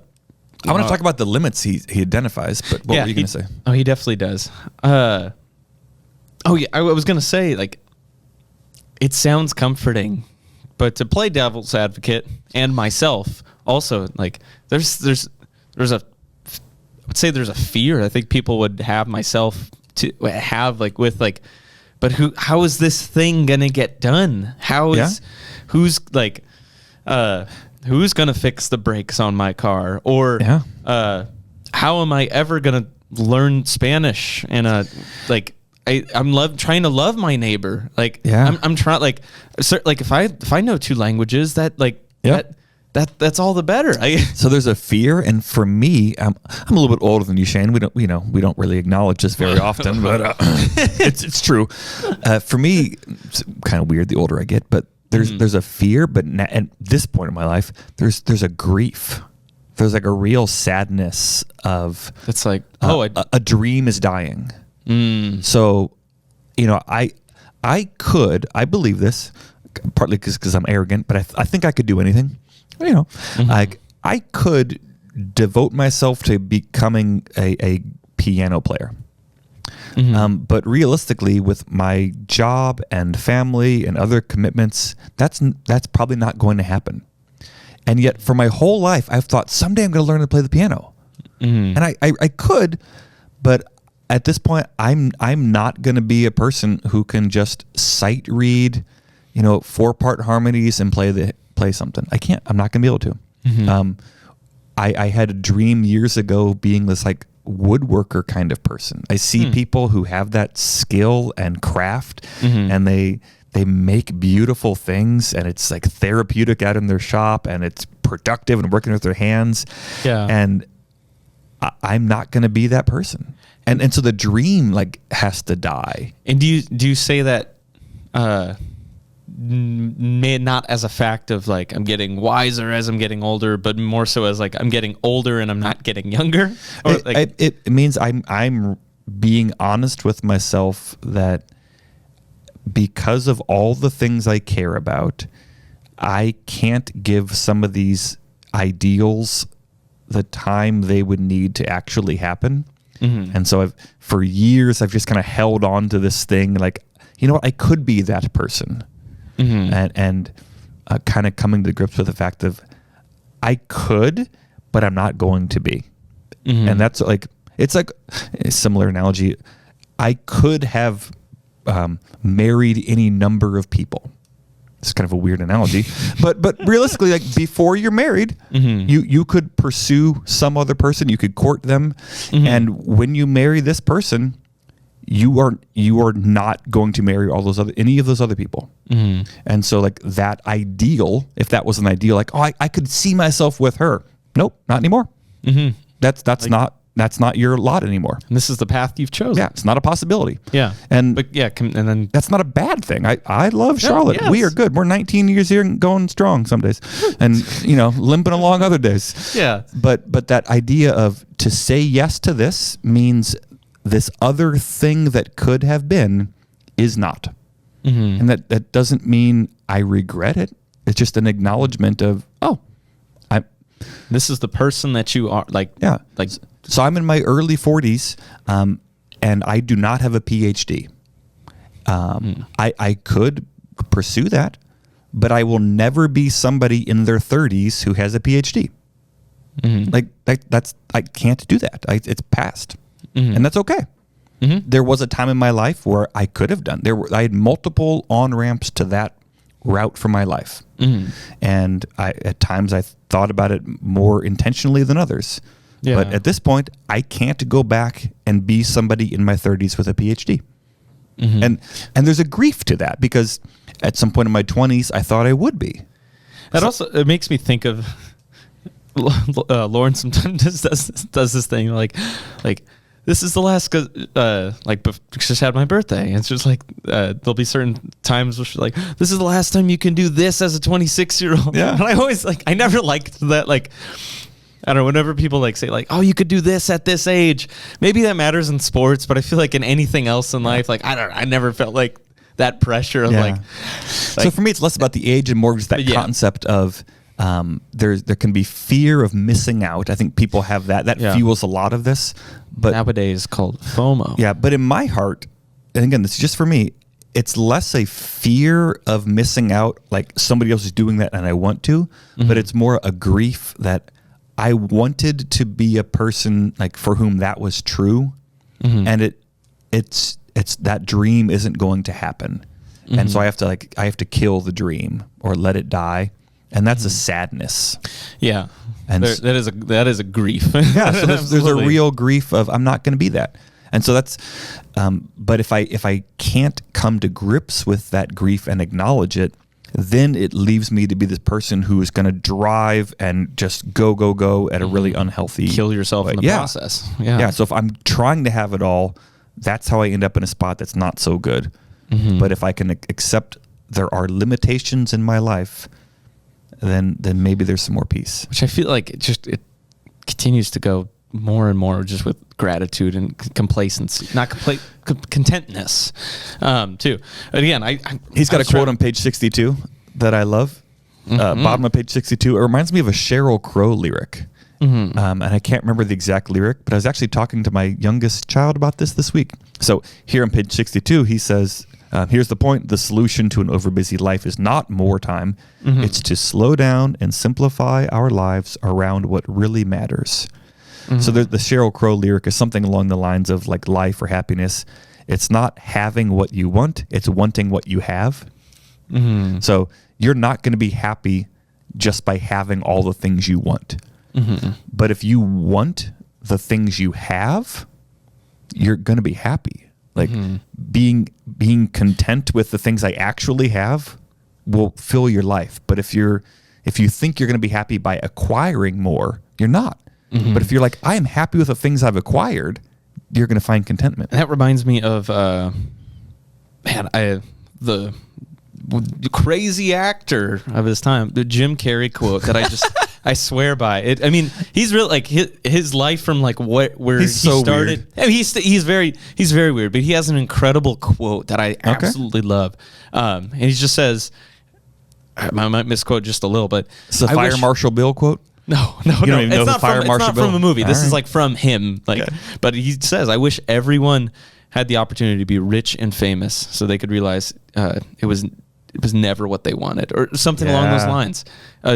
B: want to talk about the limits he identifies, but what were you going to say?
C: Oh, he definitely does. I was going to say, like, it sounds comforting, but to play devil's advocate and myself also, like, there's a, I would say there's a fear I think people would have myself to have, like, with, like, but how is this thing going to get done? Who's going to fix the brakes on my car? Or how am I ever going to learn Spanish? And I'm trying to love my neighbor. Like, I'm trying, like if I know 2 languages, that's all the better.
B: So there's a fear, and for me, I'm a little bit older than you, Shane. We don't really acknowledge this very often, but it's true. For me, it's kind of weird the older I get, but there's a fear, but at this point in my life, there's a grief. There's like a real sadness of
C: it's like
B: a dream is dying. So, I believe this partly because I'm arrogant, but I think I could do anything. Like I could devote myself to becoming a piano player. Mm-hmm. But realistically, with my job and family and other commitments, that's probably not going to happen. And yet, for my whole life, I've thought someday I'm going to learn to play the piano, and I could, but at this point, I'm not going to be a person who can just sight read, 4-part harmonies and play something. I can't. I'm not going to be able to. Mm-hmm. I had a dream years ago being this like woodworker kind of person. I see people who have that skill and craft, and they make beautiful things, and it's like therapeutic out in their shop, and it's productive and working with their hands. Yeah. And I'm not going to be that person. And so the dream like has to die.
C: And do you say that not as a fact of like I'm getting wiser as I'm getting older, but more so as like I'm getting older and I'm not getting younger? Or
B: it means I'm being honest with myself that because of all the things I care about, I can't give some of these ideals the time they would need to actually happen. Mm-hmm. And so for years I've just kind of held on to this thing like, what, I could be that person. Mm-hmm. And kind of coming to grips with the fact of I could, but I'm not going to be. Mm-hmm. And that's like, it's like a similar analogy. I could have married any number of people. It's kind of a weird analogy, but realistically, like before you're married, you could pursue some other person, you could court them, and when you marry this person, you are not going to marry any of those other people. And so like that ideal, if that was an ideal, like, oh, I could see myself with her. Nope, not anymore. That's not your lot anymore.
C: And this is the path you've chosen.
B: Yeah, it's not a possibility.
C: Yeah.
B: And
C: then
B: that's not a bad thing. I love Charlotte.
C: yes.
B: We are good. We're 19 years here and going strong some days. And, limping along other days.
C: Yeah.
B: But that idea of to say yes to this means this other thing that could have been is not. And that doesn't mean I regret it. It's just an acknowledgement of,
C: this is the person that you are.
B: So I'm in my early 40s, and I do not have a PhD. I could pursue that, but I will never be somebody in their 30s who has a PhD. I can't do that. It's past, and that's okay. There was a time in my life where I could have done. I had multiple on-ramps to that route for my life, and at times I thought about it more intentionally than others.
C: Yeah.
B: But at this point, I can't go back and be somebody in my 30s with a PhD. And there's a grief to that, because at some point in my 20s, I thought I would be.
C: It makes me think of Lauren sometimes does this thing like this is the last, just had my birthday. And it's just like, there'll be certain times where she's like, this is the last time you can do this as a 26-year-old.
B: Yeah.
C: And I always I never liked that. Like, I don't know, whenever people say oh, you could do this at this age, maybe that matters in sports, but I feel like in anything else in life, I never felt like that pressure of
B: so for me, it's less about the age and more just that concept of, there can be fear of missing out. I think people have that fuels a lot of this. But
C: nowadays called FOMO.
B: Yeah, but in my heart, and again, this is just for me, it's less a fear of missing out, like somebody else is doing that and I want to, but it's more a grief that I wanted to be a person like for whom that was true, and it's that dream isn't going to happen, and so I have to kill the dream or let it die. And that's a sadness. Yeah. And
C: that is a grief.
B: Yeah. So there's a real grief of, I'm not going to be that. And so that's, but if I can't come to grips with that grief and acknowledge it, then it leaves me to be this person who is going to drive and just go at a really unhealthy
C: kill yourself
B: way.
C: In the process. Yeah.
B: Yeah. So if I'm trying to have it all, that's how I end up in a spot that's not so good. But if I can accept there are limitations in my life, then maybe there's some more peace.
C: Which I feel like it continues to go more and more just with gratitude and complacency, not contentness, too. And again,
B: he's got a quote on page 62 that I love. Bottom of page 62. It reminds me of a Sheryl Crow lyric. And I can't remember the exact lyric, but I was actually talking to my youngest child about this week. So here on page 62, he says, here's the point. The solution to an overbusy life is not more time. It's to slow down and simplify our lives around what really matters. So the Sheryl Crow lyric is something along the lines of like life or happiness. It's not having what you want. It's wanting what you have. So you're not going to be happy just by having all the things you want. But if you want the things you have, you're going to be happy. Like being content with the things I actually have will fill your life. But if you think you're going to be happy by acquiring more, you're not. But if you're like, I am happy with the things I've acquired, you're going to find contentment.
C: And that reminds me of the crazy actor of his time, the Jim Carrey quote that I swear by it. I mean, he's really like his life from like where he started. I mean, he's very weird, but he has an incredible quote that I absolutely love. And he just says, I might misquote just a little, but
B: it's a Fire Marshal Bill quote.
C: No.
B: It's
C: not from a movie. This is like from him. Like,
B: okay.
C: But he says, I wish everyone had the opportunity to be rich and famous, so they could realize it was never what they wanted, or something along those lines.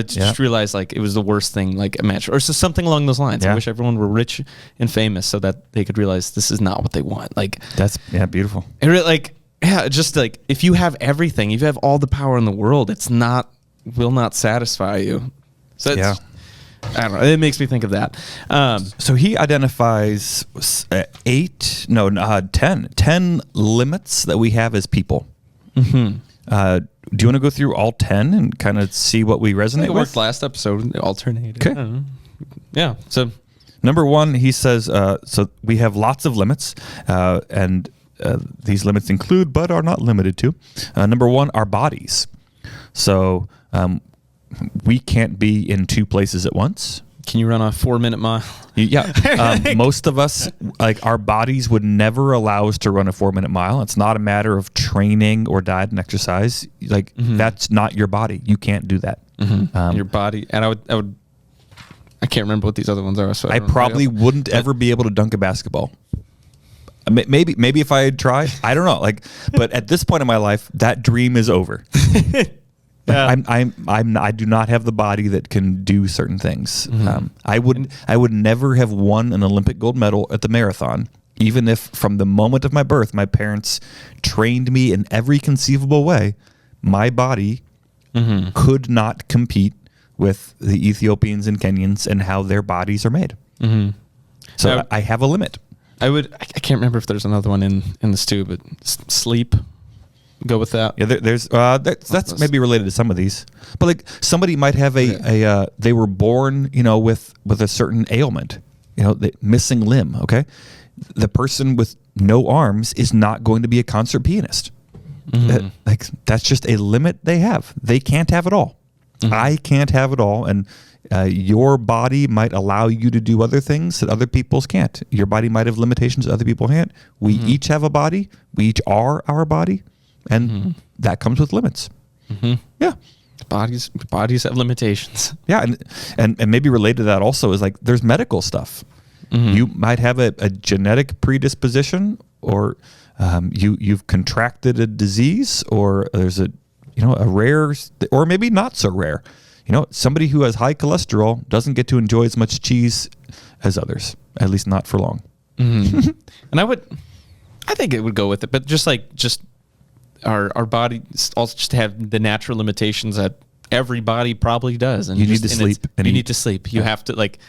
C: Just realize like it was the worst thing like imagined, or so something along those lines. I wish everyone were rich and famous so that they could realize this is not what they want. Like
B: that's beautiful.
C: And just like if you have everything, if you have all the power in the world, will not satisfy you. So I don't know. It makes me think of that.
B: So he identifies 10 limits that we have as people. Mm-hmm. Do you want to go through all 10 and kind of see what we resonate with?
C: Worked last episode, alternated.
B: Okay.
C: Yeah. So
B: number 1, he says, so we have lots of limits, and these limits include, but are not limited to. Number 1, our bodies. So we can't be in 2 places at once.
C: Can you run a 4-minute mile?
B: Yeah. Most of us, like our bodies would never allow us to run a 4-minute mile. It's not a matter of training or diet and exercise. Like that's not your body. You can't do that.
C: Your body. And I can't remember what these other ones are. So
B: I probably wouldn't ever be able to dunk a basketball. Maybe if I had tried, I don't know. Like, but at this point in my life, that dream is over. Yeah. I do not have the body that can do certain things. I would never have won an Olympic gold medal at the marathon, even if from the moment of my birth, my parents trained me in every conceivable way. My body could not compete with the Ethiopians and Kenyans and how their bodies are made. So I have a limit.
C: I can't remember if there's another one in this too, but sleep. Go with that.
B: Yeah, there's that's maybe related to some of these, but like somebody might have they were born, with a certain ailment, the missing limb. Okay, the person with no arms is not going to be a concert pianist. That's just a limit they have. They can't have it all. I can't have it all, and your body might allow you to do other things that other people's can't. Your body might have limitations that other people can't. We each have a body. We each are our body. And that comes with limits. Yeah.
C: Bodies have limitations.
B: Yeah. And maybe related to that also is like there's medical stuff. You might have a genetic predisposition, or you've contracted a disease, or there's a rare, or maybe not so rare. Somebody who has high cholesterol doesn't get to enjoy as much cheese as others, at least not for long.
C: And I think it would go with it, but just our body also just have the natural limitations that every body probably does. And
B: you need to sleep.
C: You need to sleep. You have to like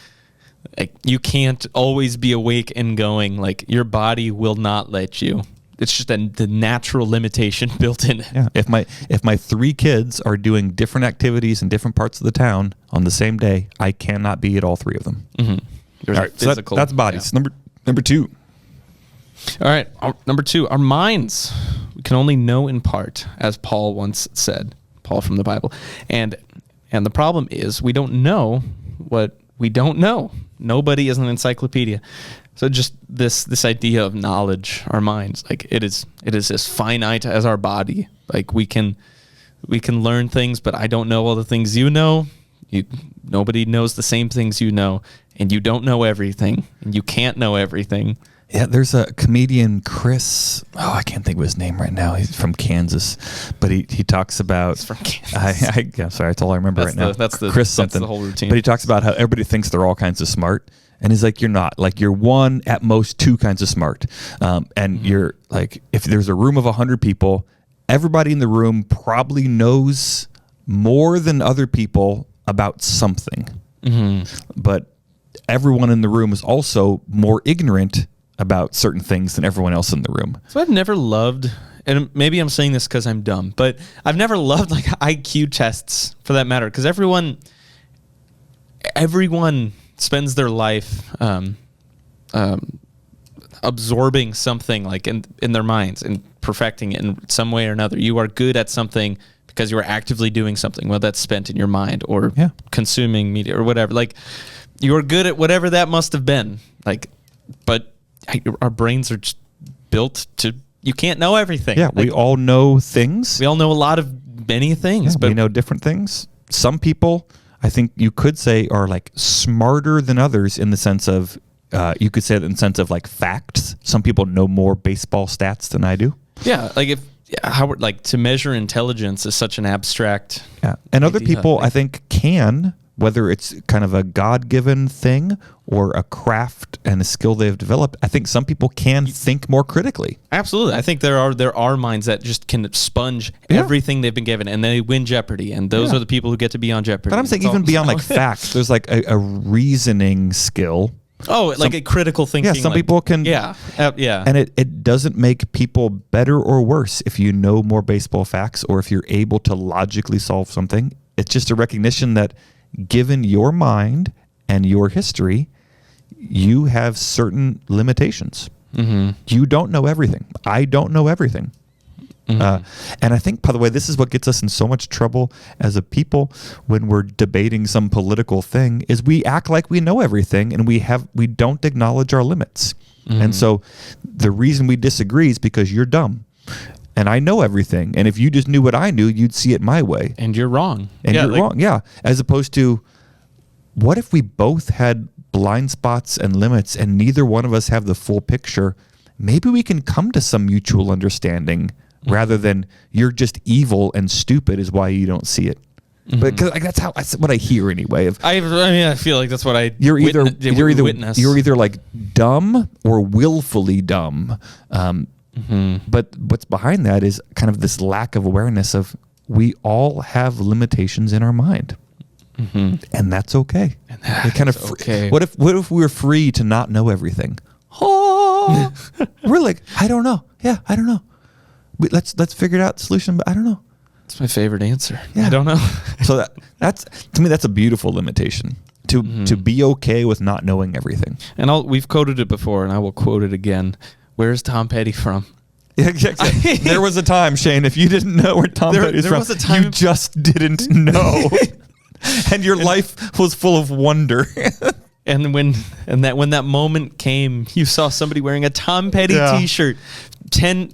C: you can't always be awake and going. Like your body will not let you. It's just the natural limitation built in.
B: Yeah. If my 3 kids are doing different activities in different parts of the town on the same day, I cannot be at all 3 of them. All right. So that's bodies. Yeah. Number 2.
C: All right. Number 2, our minds. We can only know in part, as Paul once said, Paul from the Bible. And the problem is we don't know what we don't know. Nobody is an encyclopedia. So just this idea of knowledge, our minds, like it is as finite as our body. Like we can learn things, but I don't know all the things you know. Nobody knows the same things you know, and you don't know everything, and you can't know everything.
B: Yeah, there's a comedian, Chris. Oh, I can't think of his name right now. He's from Kansas, but he talks about.
C: He's from Kansas.
B: I'm sorry, that's all I remember right now.
C: That's
B: Chris something.
C: That's the whole routine.
B: But he talks about how everybody thinks they're all kinds of smart, and he's like, you're not. Like you're one at most 2 kinds of smart, and you're like, if there's a room of 100 people, everybody in the room probably knows more than other people about something, but everyone in the room is also more ignorant about certain things than everyone else in the room.
C: So I've never loved, and maybe I'm saying this because I'm dumb, but I've never loved like IQ tests for that matter, because everyone spends their life absorbing something like in their minds and perfecting it in some way or another. You are good at something because you are actively doing something, whether that's spent in your mind or consuming media or whatever. Like you are good at whatever that must have been. Like, but our brains are just built to, you can't know everything.
B: Yeah,
C: like,
B: we all know things.
C: We all know a lot of many things. But
B: we know different things. Some people, I think you could say, are like smarter than others in the sense of, you could say it in the sense of like facts. Some people know more baseball stats than I do.
C: Yeah, like to measure intelligence is such an abstract.
B: Yeah, and other people I think can, whether it's kind of a God-given thing or a craft and a skill they've developed, I think some people can think more critically.
C: Absolutely. I think there are minds that just can sponge everything they've been given, and they win Jeopardy, and those are the people who get to be on Jeopardy.
B: But I'm saying even beyond like facts, there's like a reasoning skill.
C: Oh, like a critical thinking.
B: Yeah, some people can.
C: Yeah,
B: And it doesn't make people better or worse if you know more baseball facts or if you're able to logically solve something. It's just a recognition that given your mind and your history, you have certain limitations. Mm-hmm. You don't know everything. I don't know everything. Mm-hmm. And I think, by the way, this is what gets us in so much trouble as a people when we're debating some political thing, is we act like we know everything and we don't acknowledge our limits. Mm-hmm. And so the reason we disagree is because you're dumb and I know everything. And if you just knew what I knew, you'd see it my way.
C: And you're wrong.
B: And you're wrong. Yeah. As opposed to, what if we both had blind spots and limits and neither one of us have the full picture? Maybe we can come to some mutual understanding. Rather than you're just evil and stupid is why you don't see it. Mm-hmm. But cause, like, that's what I hear anyway.
C: I feel like that's what
B: you're either
C: witness.
B: You're either like dumb or willfully dumb. But what's behind that is kind of this lack of awareness of we all have limitations in our mind. Mm-hmm. And that's okay. And that's okay. What if we were free to not know everything? Oh, we're like, I don't know. Yeah, I don't know. Let's figure it out the solution, but I don't know.
C: That's my favorite answer.
B: Yeah.
C: I don't know.
B: So that's to me, that's a beautiful limitation to be okay with not knowing everything.
C: And we've quoted it before, and I will quote it again. Where's Tom Petty from?
B: Yeah, exactly. There was a time, Shane, if you didn't know where Tom Petty's from, you just didn't know, and your life was full of wonder.
C: And when that moment came, you saw somebody wearing a Tom Petty T-shirt. 9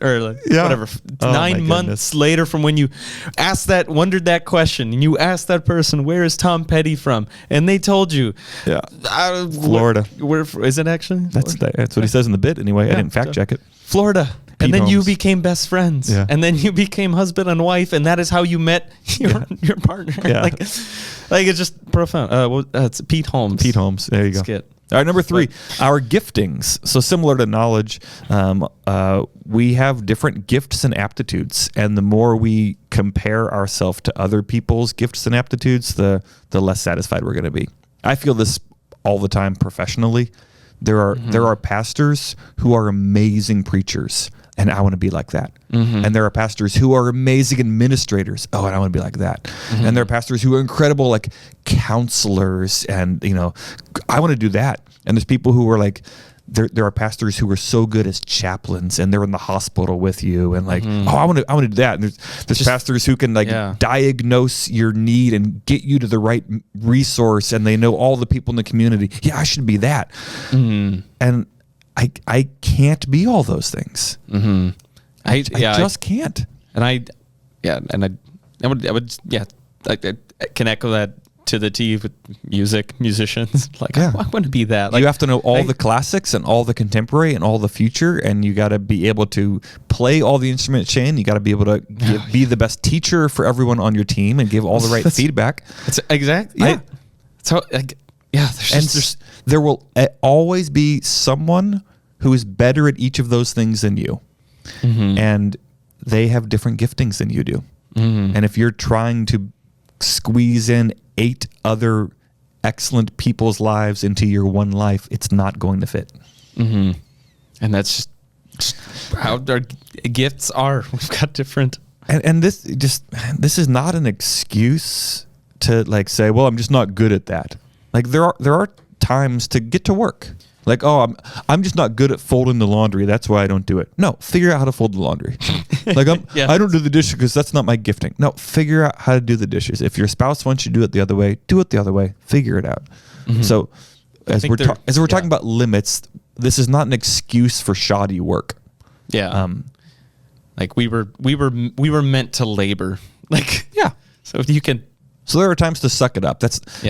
C: months later from when you wondered that question, and you asked that person, where is Tom Petty from? And they told you,
B: Florida.
C: Where is it actually?
B: That's what he says in the bit anyway. I didn't fact check it.
C: Florida. And then you became best friends.
B: Yeah.
C: And then you became husband and wife, and that is how you met your partner.
B: Yeah.
C: like it's just profound. It's Pete Holmes.
B: Pete Holmes. There you go.
C: Skit.
B: All right, number 3, our giftings. So similar to knowledge, we have different gifts and aptitudes, and the more we compare ourselves to other people's gifts and aptitudes, the less satisfied we're going to be. I feel this all the time professionally. There are pastors who are amazing preachers, and I want to be like that. Mm-hmm. And there are pastors who are amazing administrators. Oh, and I want to be like that. Mm-hmm. And there are pastors who are incredible, like counselors, and I want to do that. And there's people who are like, there are pastors who are so good as chaplains, and they're in the hospital with you, and like, I want to do that. And there's pastors who can diagnose your need and get you to the right resource, and they know all the people in the community. Yeah, I should be that. Mm-hmm. And I can't be all those things. Mm-hmm. I just can't.
C: And I would can echo that to the T with musicians. Like, I want to be that. Like,
B: you have to know all the classics and all the contemporary and all the future, and you got to be able to play all the instruments, Shane. You got to be able to be the best teacher for everyone on your team and give all the right feedback.
C: That's exactly. Yeah.
B: There will always be someone who is better at each of those things than you. Mm-hmm. And they have different giftings than you do. Mm-hmm. And if you're trying to squeeze in 8 other excellent people's lives into your one life, it's not going to fit.
C: Mm-hmm. And that's just how our gifts are. We've got different.
B: And this is not an excuse to like say, well, I'm just not good at that. Like there are times to get to work. Like, oh, I'm just not good at folding the laundry. That's why I don't do it. No, figure out how to fold the laundry. Like I don't do the dishes because that's not my gifting. No, figure out how to do the dishes. If your spouse wants you to do it the other way, do it the other way. Figure it out. Mm-hmm. So as we're talking about limits, this is not an excuse for shoddy work.
C: Yeah. Like we were meant to labor. Like, yeah. So if you can.
B: So there are times to suck it up.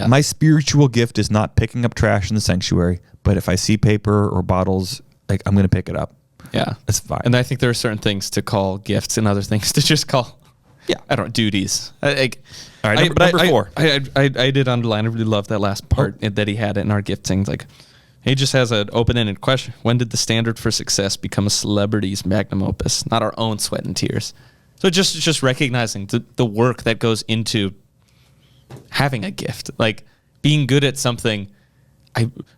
B: My spiritual gift is not picking up trash in the sanctuary. But if I see paper or bottles, like I'm going to pick it up.
C: Yeah.
B: It's fine.
C: And I think there are certain things to call gifts and other things to just call I don't duties.
B: All right, number 4.
C: I did underline. I really love that last part that he had in our gifting. Like, he just has an open-ended question. When did the standard for success become a celebrity's magnum opus, not our own sweat and tears? So just recognizing the work that goes into having a gift, like being good at something.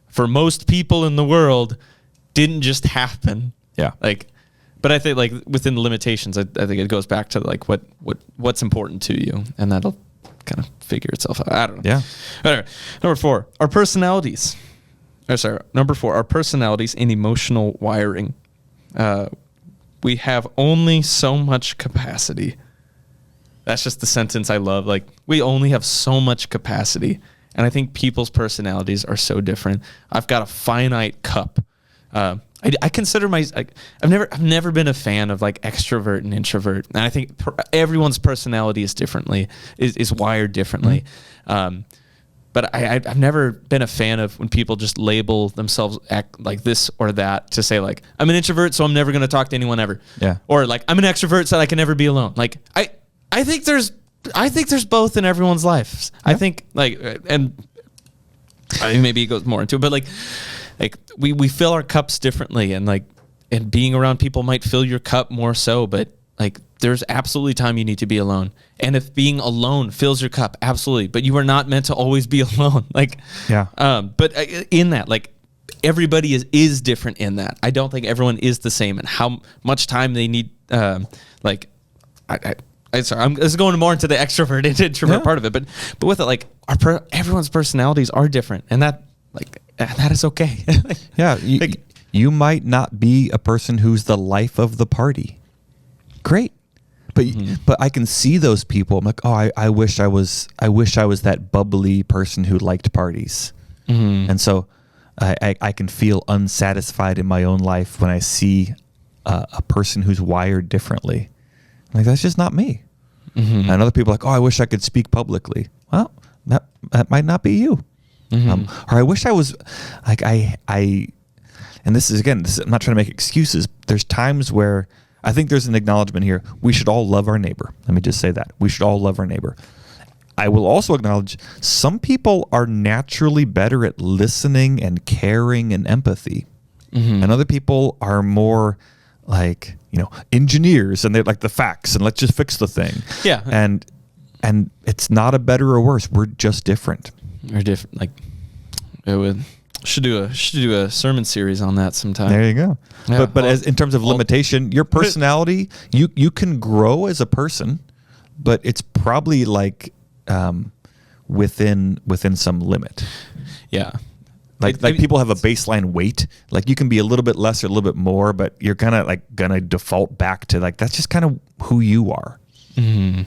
C: For most people in the world, didn't just happen.
B: Yeah.
C: Like, but I think like within the limitations, I think it goes back to like what's important to you, and that'll kind of figure itself out. I don't know.
B: Yeah.
C: Anyway, number 4, our personalities. Number 4, our personalities and emotional wiring. We have only so much capacity. That's just the sentence I love. Like, we only have so much capacity. And I think people's personalities are so different. I've got a finite cup. I consider I've never been a fan of like extrovert and introvert. And I think everyone's personality is wired differently. But I've never been a fan of when people just label themselves act like this or that, to say like, I'm an introvert, so I'm never going to talk to anyone ever.
B: Yeah.
C: Or like, I'm an extrovert, so I can never be alone. Like, I think there's both in everyone's lives. Yeah. I think like, and I mean, maybe it goes more into it, but like we fill our cups differently, and being around people might fill your cup more so, but like, there's absolutely time you need to be alone. And if being alone fills your cup, absolutely. But you are not meant to always be alone. Like,
B: yeah.
C: But in that, like, everybody is different in that. I don't think everyone is the same, and how much time they need. This is going more into the extrovert and introvert part of it. But with it, like, everyone's personalities are different, and that is okay.
B: Yeah. You might not be a person who's the life of the party. Great. But I can see those people. I'm like, oh, I wish I was that bubbly person who liked parties. And so I can feel unsatisfied in my own life when I see a person who's wired differently. I'm like, that's just not me. And other people are like, oh, I wish I could speak publicly. Well, that might not be you. Or I wish I was like, and this is, again, I'm not trying to make excuses. There's times where I think there's an acknowledgement here. We should all love our neighbor. Let me just say that. We should all love our neighbor. I will also acknowledge some people are naturally better at listening and caring and empathy. And other people are more like, engineers, and they're like the facts, and let's just fix the thing.
C: Yeah.
B: And it's not a better or worse. We're just different.
C: We're different. Like, should do a sermon series on that sometime.
B: There you go. Yeah, but as in terms of limitation, your personality, you can grow as a person, but it's probably like within some limit.
C: Yeah.
B: Like people have a baseline weight. Like, you can be a little bit less or a little bit more, but you're kind of like gonna default back to like, that's just kind of who you are.
C: Yeah.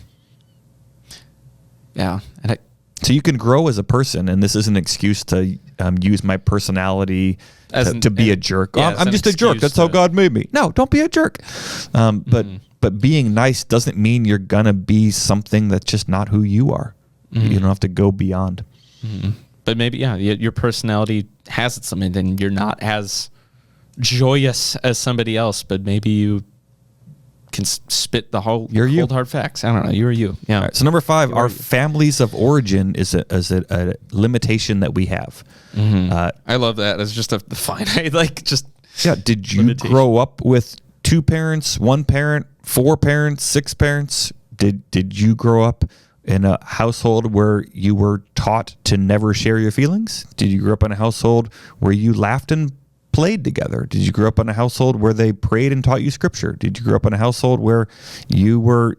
C: And
B: so you can grow as a person, and this is an excuse to use my personality to be a jerk.
C: Yeah,
B: I'm just a jerk. That's how God made me. No, don't be a jerk. But being nice doesn't mean you're gonna be something that's just not who you are. You don't have to go beyond.
C: But maybe, your personality has something, and you're not as joyous as somebody else, but maybe you can spit the whole cold hard facts. I don't know. You're you. Yeah.
B: Right, so number 5, our families of origin is a limitation that we have.
C: I love that. It's just a finite,
B: Did you grow up with 2 parents, 1 parent, 4 parents, 6 parents? Did you grow up in a household where you were taught to never share your feelings? Did you grow up in a household where you laughed and played together? Did you grow up in a household where they prayed and taught you scripture? Did you grow up in a household where you were,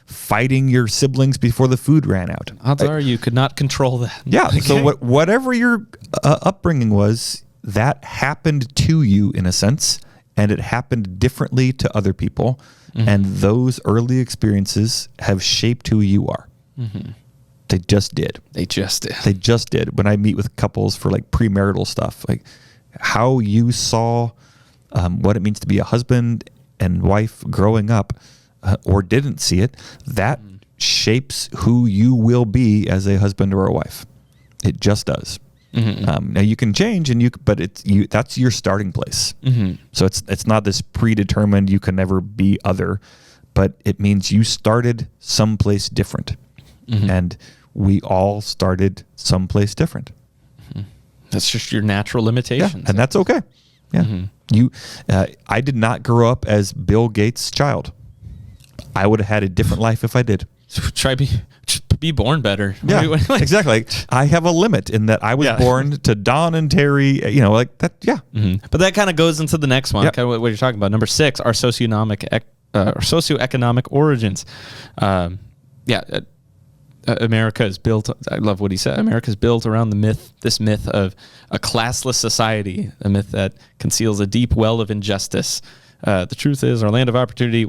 B: fighting your siblings before the food ran out?
C: Odds are you could not control that.
B: Yeah. Okay. So whatever your upbringing was, that happened to you in a sense, and it happened differently to other people. And those early experiences have shaped who you are. They just did. They just did. When I meet with couples for like premarital stuff, like how you saw what it means to be a husband and wife growing up, or didn't see it, that shapes who you will be as a husband or a wife. It just does. Now you can change, but that's your starting place. So it's not this predetermined, you can never be other, but it means you started someplace different. And we all started someplace different.
C: That's just your natural limitations.
B: Yeah, and that's okay. Yeah. I did not grow up as Bill Gates' child. I would have had a different life if I did.
C: Just be born better.
B: Yeah, exactly. Like, I have a limit in that I was born to Don and Terry, like that. Yeah.
C: But that kind of goes into the next one, kind of what you're talking about. Number 6, our socioeconomic origins. America is built, I love what he said, America is built around this myth of a classless society, a myth that conceals a deep well of injustice. The truth is, our land of opportunity,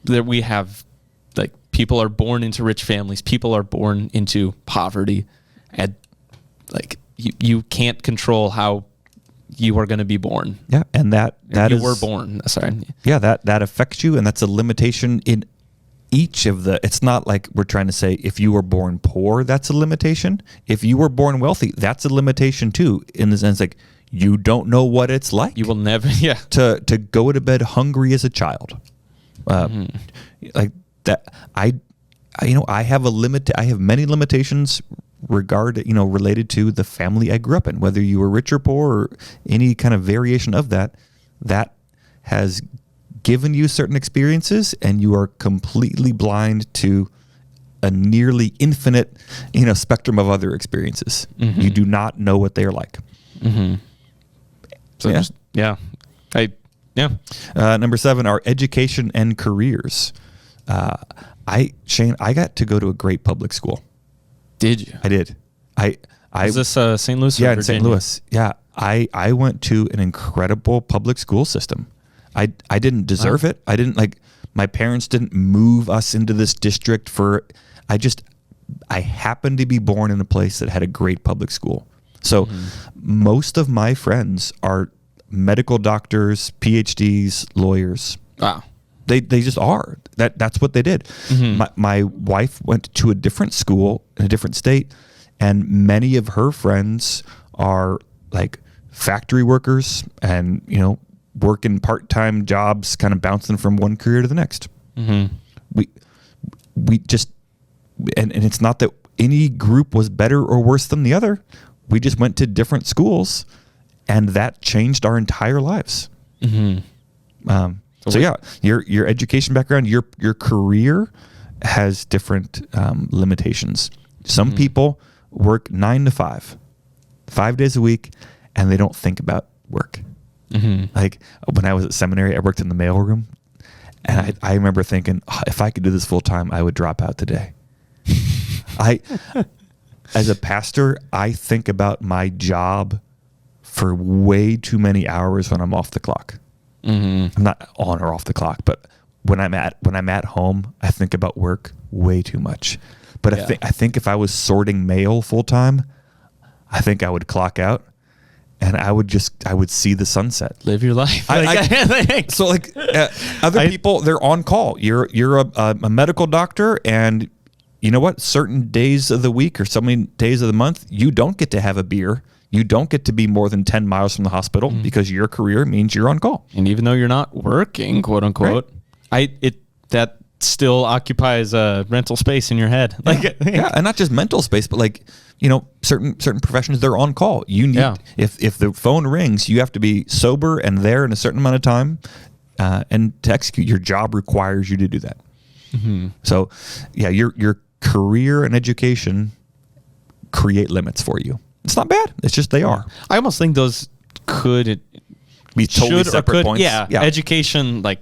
C: we have, like, people are born into rich families, people are born into poverty, and, like, you can't control how you are going to be born.
B: Yeah, and that
C: you were born. Sorry.
B: Yeah, that affects you, and that's a limitation in each of the. It's not like we're trying to say if you were born poor, that's a limitation. If you were born wealthy, that's a limitation too. In the sense, like, you don't know what it's like.
C: You will never,
B: to go to bed hungry as a child. Like that, I have a limit. I have many limitations related to the family I grew up in. Whether you were rich or poor or any kind of variation of that has given you certain experiences, and you are completely blind to a nearly infinite, spectrum of other experiences. You do not know what they are like.
C: So
B: Number 7, our education and careers. Shane, I got to go to a great public school.
C: Did you?
B: I did.
C: Is this St. Louis?
B: Yeah, in St. Louis. Yeah, I went to an incredible public school system. I didn't deserve it. I didn't my parents didn't move us into this district I happened to be born in a place that had a great public school. So most of my friends are medical doctors, PhDs, lawyers.
C: Wow.
B: They just are. That's what they did. My wife went to a different school in a different state, and many of her friends are like factory workers and, working part-time jobs, kind of bouncing from one career to the next. We just, and it's not that any group was better or worse than the other. We just went to different schools, and that changed our entire lives. So yeah, your education background, your career has different limitations. Some people work 9 to 5 days a week, and they don't think about work. Like when I was at seminary, I worked in the mailroom, and I remember thinking, if I could do this full time, I would drop out today. As a pastor, I think about my job for way too many hours when I'm off the clock. I'm not on or off the clock, but when I'm at home, I think about work way too much. But I think if I was sorting mail full time, I think I would clock out, and I would see the sunset.
C: Live your life.
B: Other people, they're on call. You're a medical doctor, and you know what? Certain days of the week or so many days of the month, you don't get to have a beer. You don't get to be more than 10 miles from the hospital because your career means you're on call.
C: And even though you're not working, quote unquote, that still occupies rental space in your head.
B: And not just mental space, but certain professions, they're on call. You need if the phone rings, you have to be sober and there in a certain amount of time, and to execute your job requires you to do that. So, your career and education create limits for you. It's not bad. It's just they are.
C: I almost think those could
B: be totally separate points.
C: Yeah, education,
B: I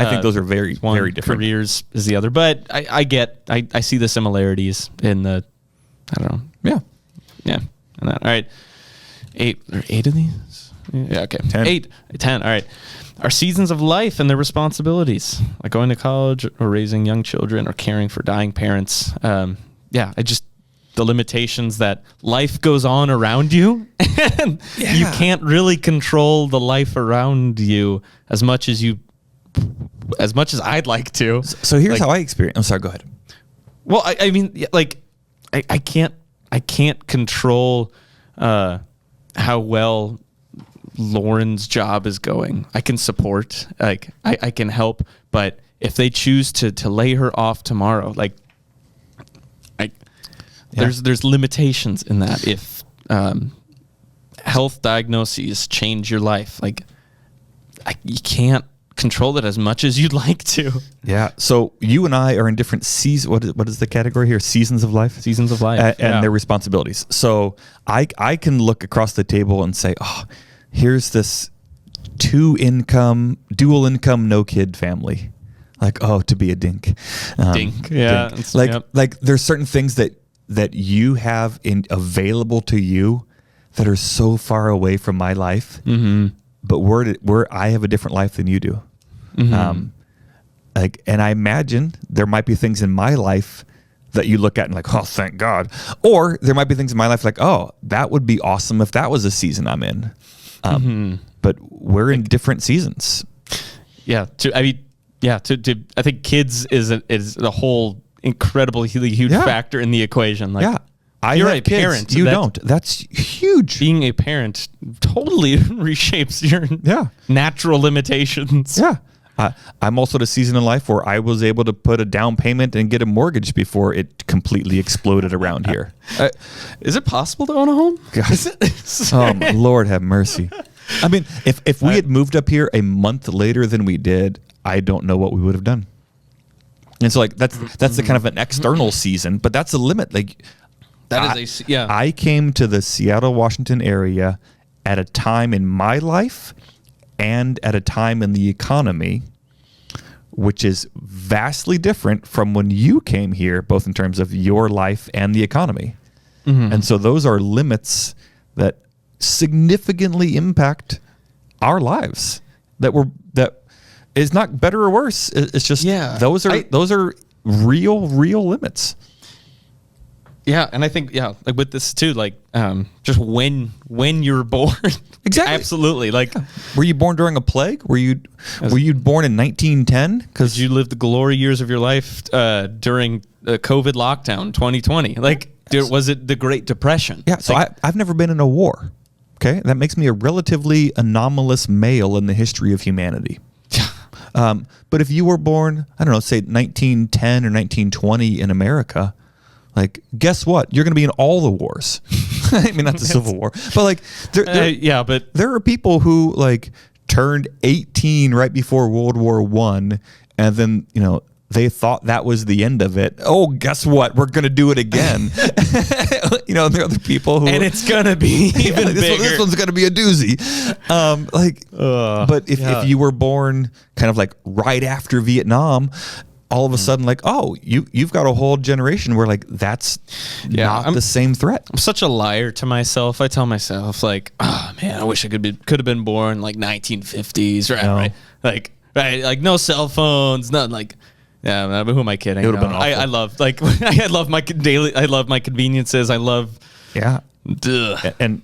B: think those are very, very different.
C: Careers is the other, but I see the similarities in the, I don't know. Yeah. And that. All right. 8 of these? Yeah, okay. 10. 10. All right. Our seasons of life and their responsibilities, like going to college or raising young children or caring for dying parents. The limitations that life goes on around you, and you can't really control the life around you as much as I'd like to.
B: So here's how I experience. I'm sorry. Go ahead.
C: Well, I mean, I can't control how well Lauren's job is going. I can support, like I can help, but if they choose to lay her off tomorrow, like there's limitations in that. If health diagnoses change your life, like you can't control it as much as you'd like to.
B: Yeah. So you and I are in different seasons. What is the category here? Seasons of life.
C: Seasons of life,
B: and their responsibilities. So I can look across the table and say, oh, here's this dual income, no kid family. Like, oh, to be a dink.
C: Dink. Yeah.
B: Dink. Like there's certain things that you have available to you that are so far away from my life. Mm-hmm. But I have a different life than you do. Mm-hmm. And I imagine there might be things in my life that you look at and like, oh, thank God. Or there might be things in my life like, oh, that would be awesome if that was a season I'm in. But we're in different seasons.
C: Yeah. I think kids is a whole incredibly huge factor in the equation. Like,
B: you're a parent. You don't. That's huge.
C: Being a parent totally reshapes your natural limitations.
B: Yeah. I'm also at a season in life where I was able to put a down payment and get a mortgage before it completely exploded around here.
C: Is it possible to own a home?
B: God. Lord have mercy. I mean, if we had moved up here a month later than we did, I don't know what we would have done. And so, like, that's the kind of an external season, but that's a limit. Like, I came to the Seattle, Washington area at a time in my life and at a time in the economy, which is vastly different from when you came here, both in terms of your life and the economy. Mm-hmm. And so those are limits that significantly impact our lives. That is not better or worse. It's just those are real limits.
C: Yeah, and I think like with this too, like just when you're born,
B: exactly,
C: absolutely. Like,
B: were you born during a plague? Were you born in 1910?
C: Because you lived the glory years of your life during the COVID lockdown, 2020. Like, was it the Great Depression?
B: Yeah. So I've never been in a war. Okay, that makes me a relatively anomalous male in the history of humanity. But if you were born, I don't know, say 1910 or 1920 in America. Like, guess what? You're going to be in all the wars. I mean, not the Civil War, but like, there are people who like turned 18 right before World War I, and then they thought that was the end of it. Oh, guess what? We're going to do it again. There are other people who,
C: and it's going to be even bigger.
B: This one's going to be a doozy. But if you were born kind of like right after Vietnam, all of a sudden, like, oh, you've got a whole generation where like that's not the same threat.
C: I'm such a liar to myself. I tell myself like, oh man, I wish I could have been born like 1950s, right? Like no cell phones, nothing. Like, yeah, but who am I kidding?
B: It would have been awful.
C: I love like I love my daily. I love my conveniences. I love
B: and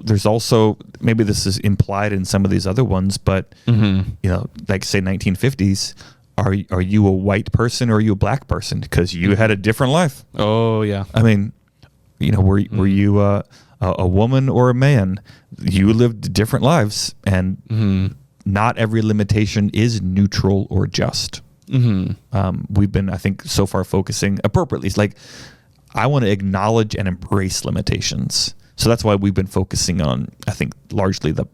B: there's also, maybe this is implied in some of these other ones, but like say 1950s. Are you a white person or are you a black person? Because you had a different life.
C: Oh yeah.
B: I mean, were you a woman or a man? You lived different lives, and not every limitation is neutral or just. We've been, I think, so far focusing appropriately. It's like, I want to acknowledge and embrace limitations. So that's why we've been focusing on, I think, largely the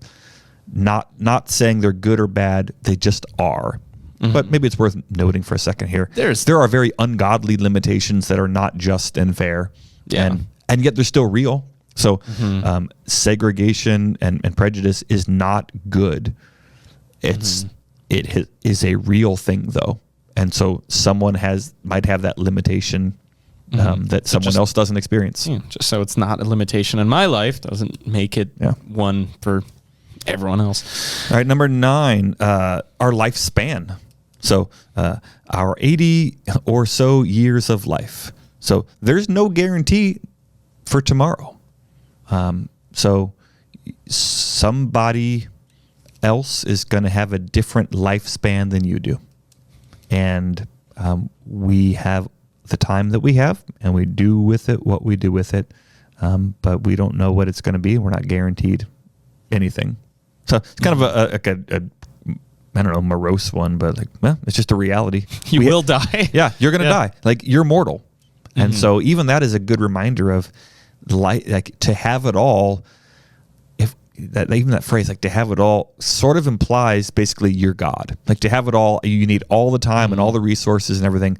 B: not saying they're good or bad. They just are. But maybe it's worth noting for a second here. There are very ungodly limitations that are not just and fair, and yet they're still real. So segregation and prejudice is not good. It is a real thing though, and so someone might have that limitation that someone else doesn't experience.
C: Just so it's not a limitation in my life doesn't make it one for everyone else.
B: All right, number 9, our lifespan. So our 80 or so years of life. So there's no guarantee for tomorrow. So somebody else is going to have a different lifespan than you do. And we have the time that we have, and we do with it what we do with it. But we don't know what it's going to be. We're not guaranteed anything. So it's kind of a I don't know, morose one, but like, well, it's just a reality.
C: You will die.
B: Yeah, you're going to die. Like, you're mortal. And so even that is a good reminder of like to have it all. Even that phrase, like to have it all, sort of implies basically you're God. Like to have it all, you need all the time and all the resources and everything.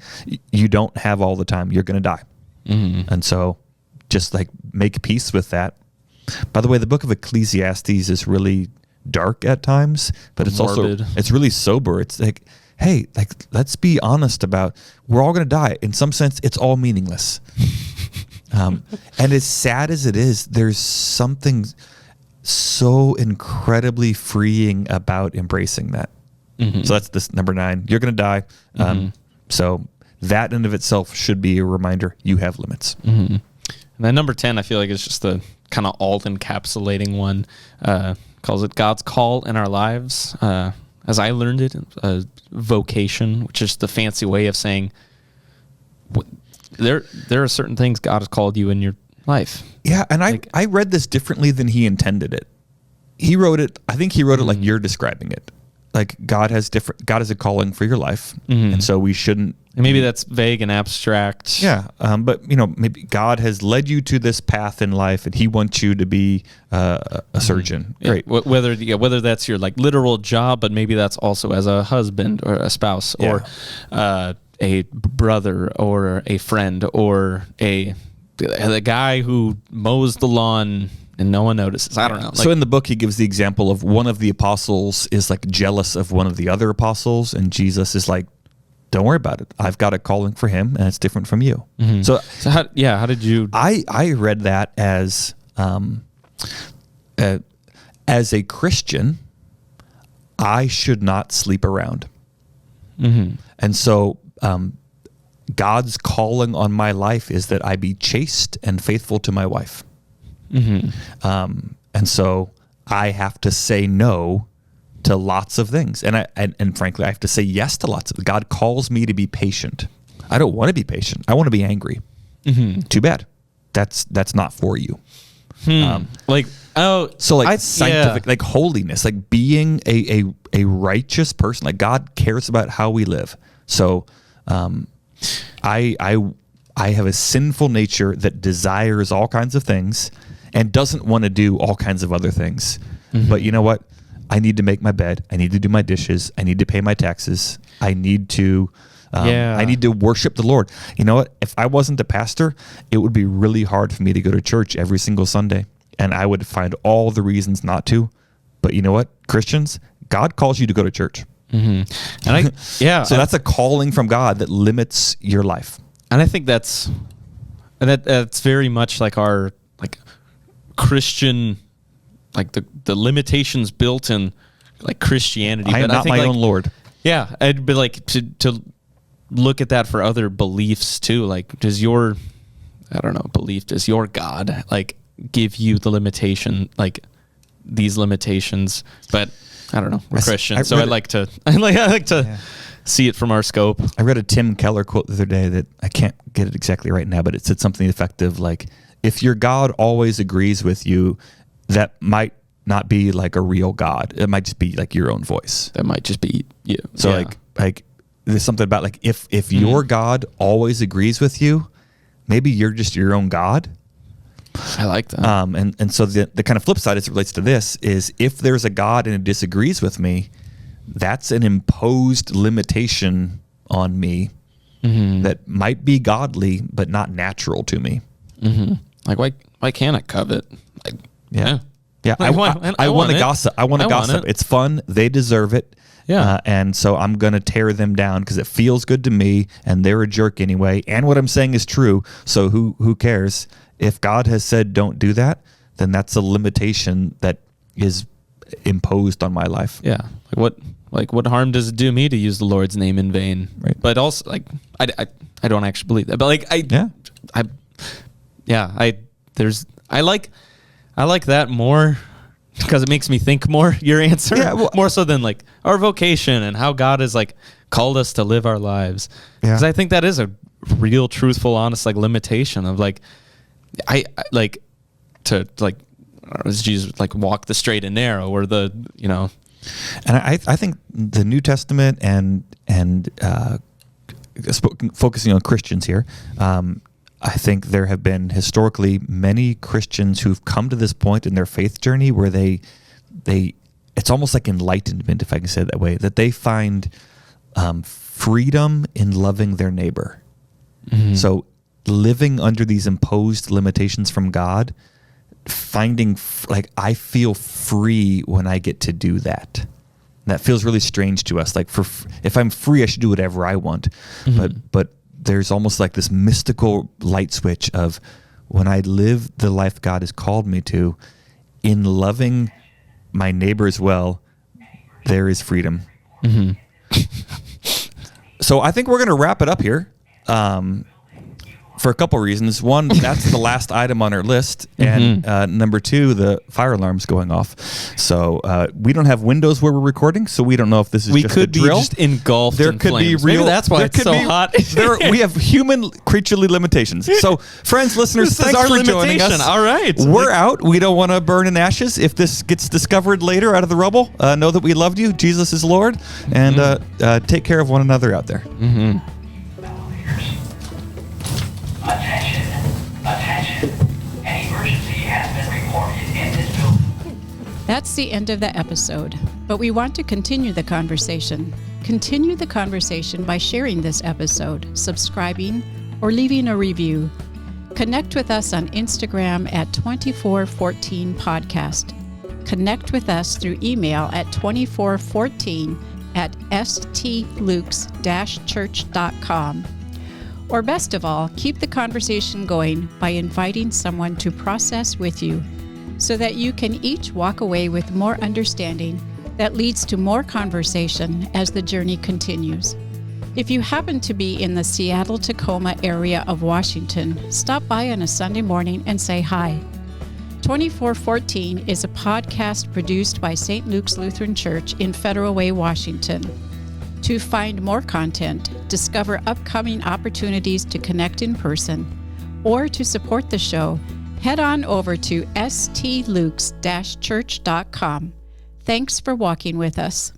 B: You don't have all the time. You're going to die. And so just like make peace with that. By the way, the book of Ecclesiastes is really dark at times, but it's
C: morbid.
B: also, it's really sober. It's like, hey, like, let's be honest about, we're all going to die. In some sense, it's all meaningless. And as sad as it is, there's something so incredibly freeing about embracing that. So that's this number 9. You're going to die. So that in of itself should be a reminder you have limits.
C: And then number 10, I feel like it's just the kind of all-encapsulating one. Calls it God's call in our lives. As I learned it, vocation, which is the fancy way of saying there are certain things God has called you in your life.
B: Yeah, and I read this differently than he intended it. He wrote it, I think he wrote it like you're describing it. Like God has a calling for your life, and so we shouldn't.
C: And maybe that's vague and abstract.
B: Yeah, but maybe God has led you to this path in life, and He wants you to be a surgeon.
C: Yeah.
B: Great.
C: Whether that's your like literal job, but maybe that's also as a husband or a spouse or a brother or a friend or the guy who mows the lawn and no one notices. I don't know.
B: So in the book, he gives the example of one of the apostles is like jealous of one of the other apostles, and Jesus is like, don't worry about it. I've got a calling for him, and it's different from you. So
C: how did you?
B: I read that as a Christian, I should not sleep around. And so God's calling on my life is that I be chaste and faithful to my wife. And so I have to say no to lots of things. And frankly, I have to say yes to lots of. God calls me to be patient. I don't want to be patient. I want to be angry. Too bad. That's not for you. Scientific, like holiness, like being a righteous person. Like God cares about how we live. So I have a sinful nature that desires all kinds of things and doesn't want to do all kinds of other things. But you know what? I need to make my bed. I need to do my dishes. I need to pay my taxes. I need to worship the Lord. You know what? If I wasn't a pastor, it would be really hard for me to go to church every single Sunday. And I would find all the reasons not to. But you know what? Christians, God calls you to go to church.
C: And
B: so that's a calling from God that limits your life.
C: And I think that's very much like our like Christian, like the limitations built in like Christianity.
B: I am not my own Lord.
C: Yeah, I'd be like to look at that for other beliefs too. Like, does your God like give you the limitation, like these limitations? But I don't know. We're Christian, so I like to see it from our scope.
B: I read a Tim Keller quote the other day that I can't get it exactly right now, but it said something effective like, if your God always agrees with you, that might not be like a real God. It might just be like your own voice.
C: That might just be you.
B: So like there's something about like if your God always agrees with you, maybe you're just your own God.
C: I like that.
B: And so the kind of flip side as it relates to this is if there's a God and it disagrees with me, that's an imposed limitation on me that might be godly but not natural to me.
C: Like why can't I covet? Like,
B: yeah.
C: I want
B: to gossip. I want to gossip. It's fun. They deserve it.
C: Yeah.
B: And so I'm going to tear them down because it feels good to me and they're a jerk anyway. And what I'm saying is true. So who cares? If God has said don't do that, then that's a limitation that is imposed on my life.
C: Yeah. What harm does it do me to use the Lord's name in vain?
B: Right.
C: But also like I don't actually believe that. But like I like that more because it makes me think more, your answer.
B: Yeah, well,
C: more so than like our vocation and how God has like called us to live our lives. Because I think that is a real, truthful, honest like limitation of like I like to like does Jesus like walk the straight and narrow, or the, you know?
B: And I think the New Testament and focusing on Christians here, I think there have been historically many Christians who've come to this point in their faith journey where they it's almost like enlightenment, if I can say it that way, that they find freedom in loving their neighbor. Mm-hmm. So living under these imposed limitations from God, finding like I feel free when I get to do that. And that feels really strange to us. Like if I'm free, I should do whatever I want. Mm-hmm. But there's almost like this mystical light switch of when I live the life God has called me to, in loving my neighbor as well, there is freedom. Mm-hmm. So I think we're going to wrap it up here. For a couple reasons. One, that's the last item on our list. And number two, the fire alarm's going off. So we don't have windows where we're recording, so we don't know if this is just a drill.
C: We could be just engulfed in flames.
B: Maybe
C: that's why it's so hot.
B: We have human creaturely limitations. So friends, listeners, thanks for joining us.
C: All right.
B: We're out. We don't want to burn in ashes. If this gets discovered later out of the rubble, know that we loved you. Jesus is Lord. And take care of one another out there.
C: Mm-hmm.
D: Attention. An emergency has been reported in this building.
A: That's the end of the episode, but we want to continue the conversation. Continue the conversation by sharing this episode, subscribing, or leaving a review. Connect with us on Instagram at 2414podcast. Connect with us through email at 2414@stlukes-church.com. Or best of all, keep the conversation going by inviting someone to process with you so that you can each walk away with more understanding that leads to more conversation as the journey continues. If you happen to be in the Seattle-Tacoma area of Washington, stop by on a Sunday morning and say hi. 2414 is a podcast produced by St. Luke's Lutheran Church in Federal Way, Washington. To find more content, discover upcoming opportunities to connect in person, or to support the show, head on over to stlukes-church.com. Thanks for walking with us.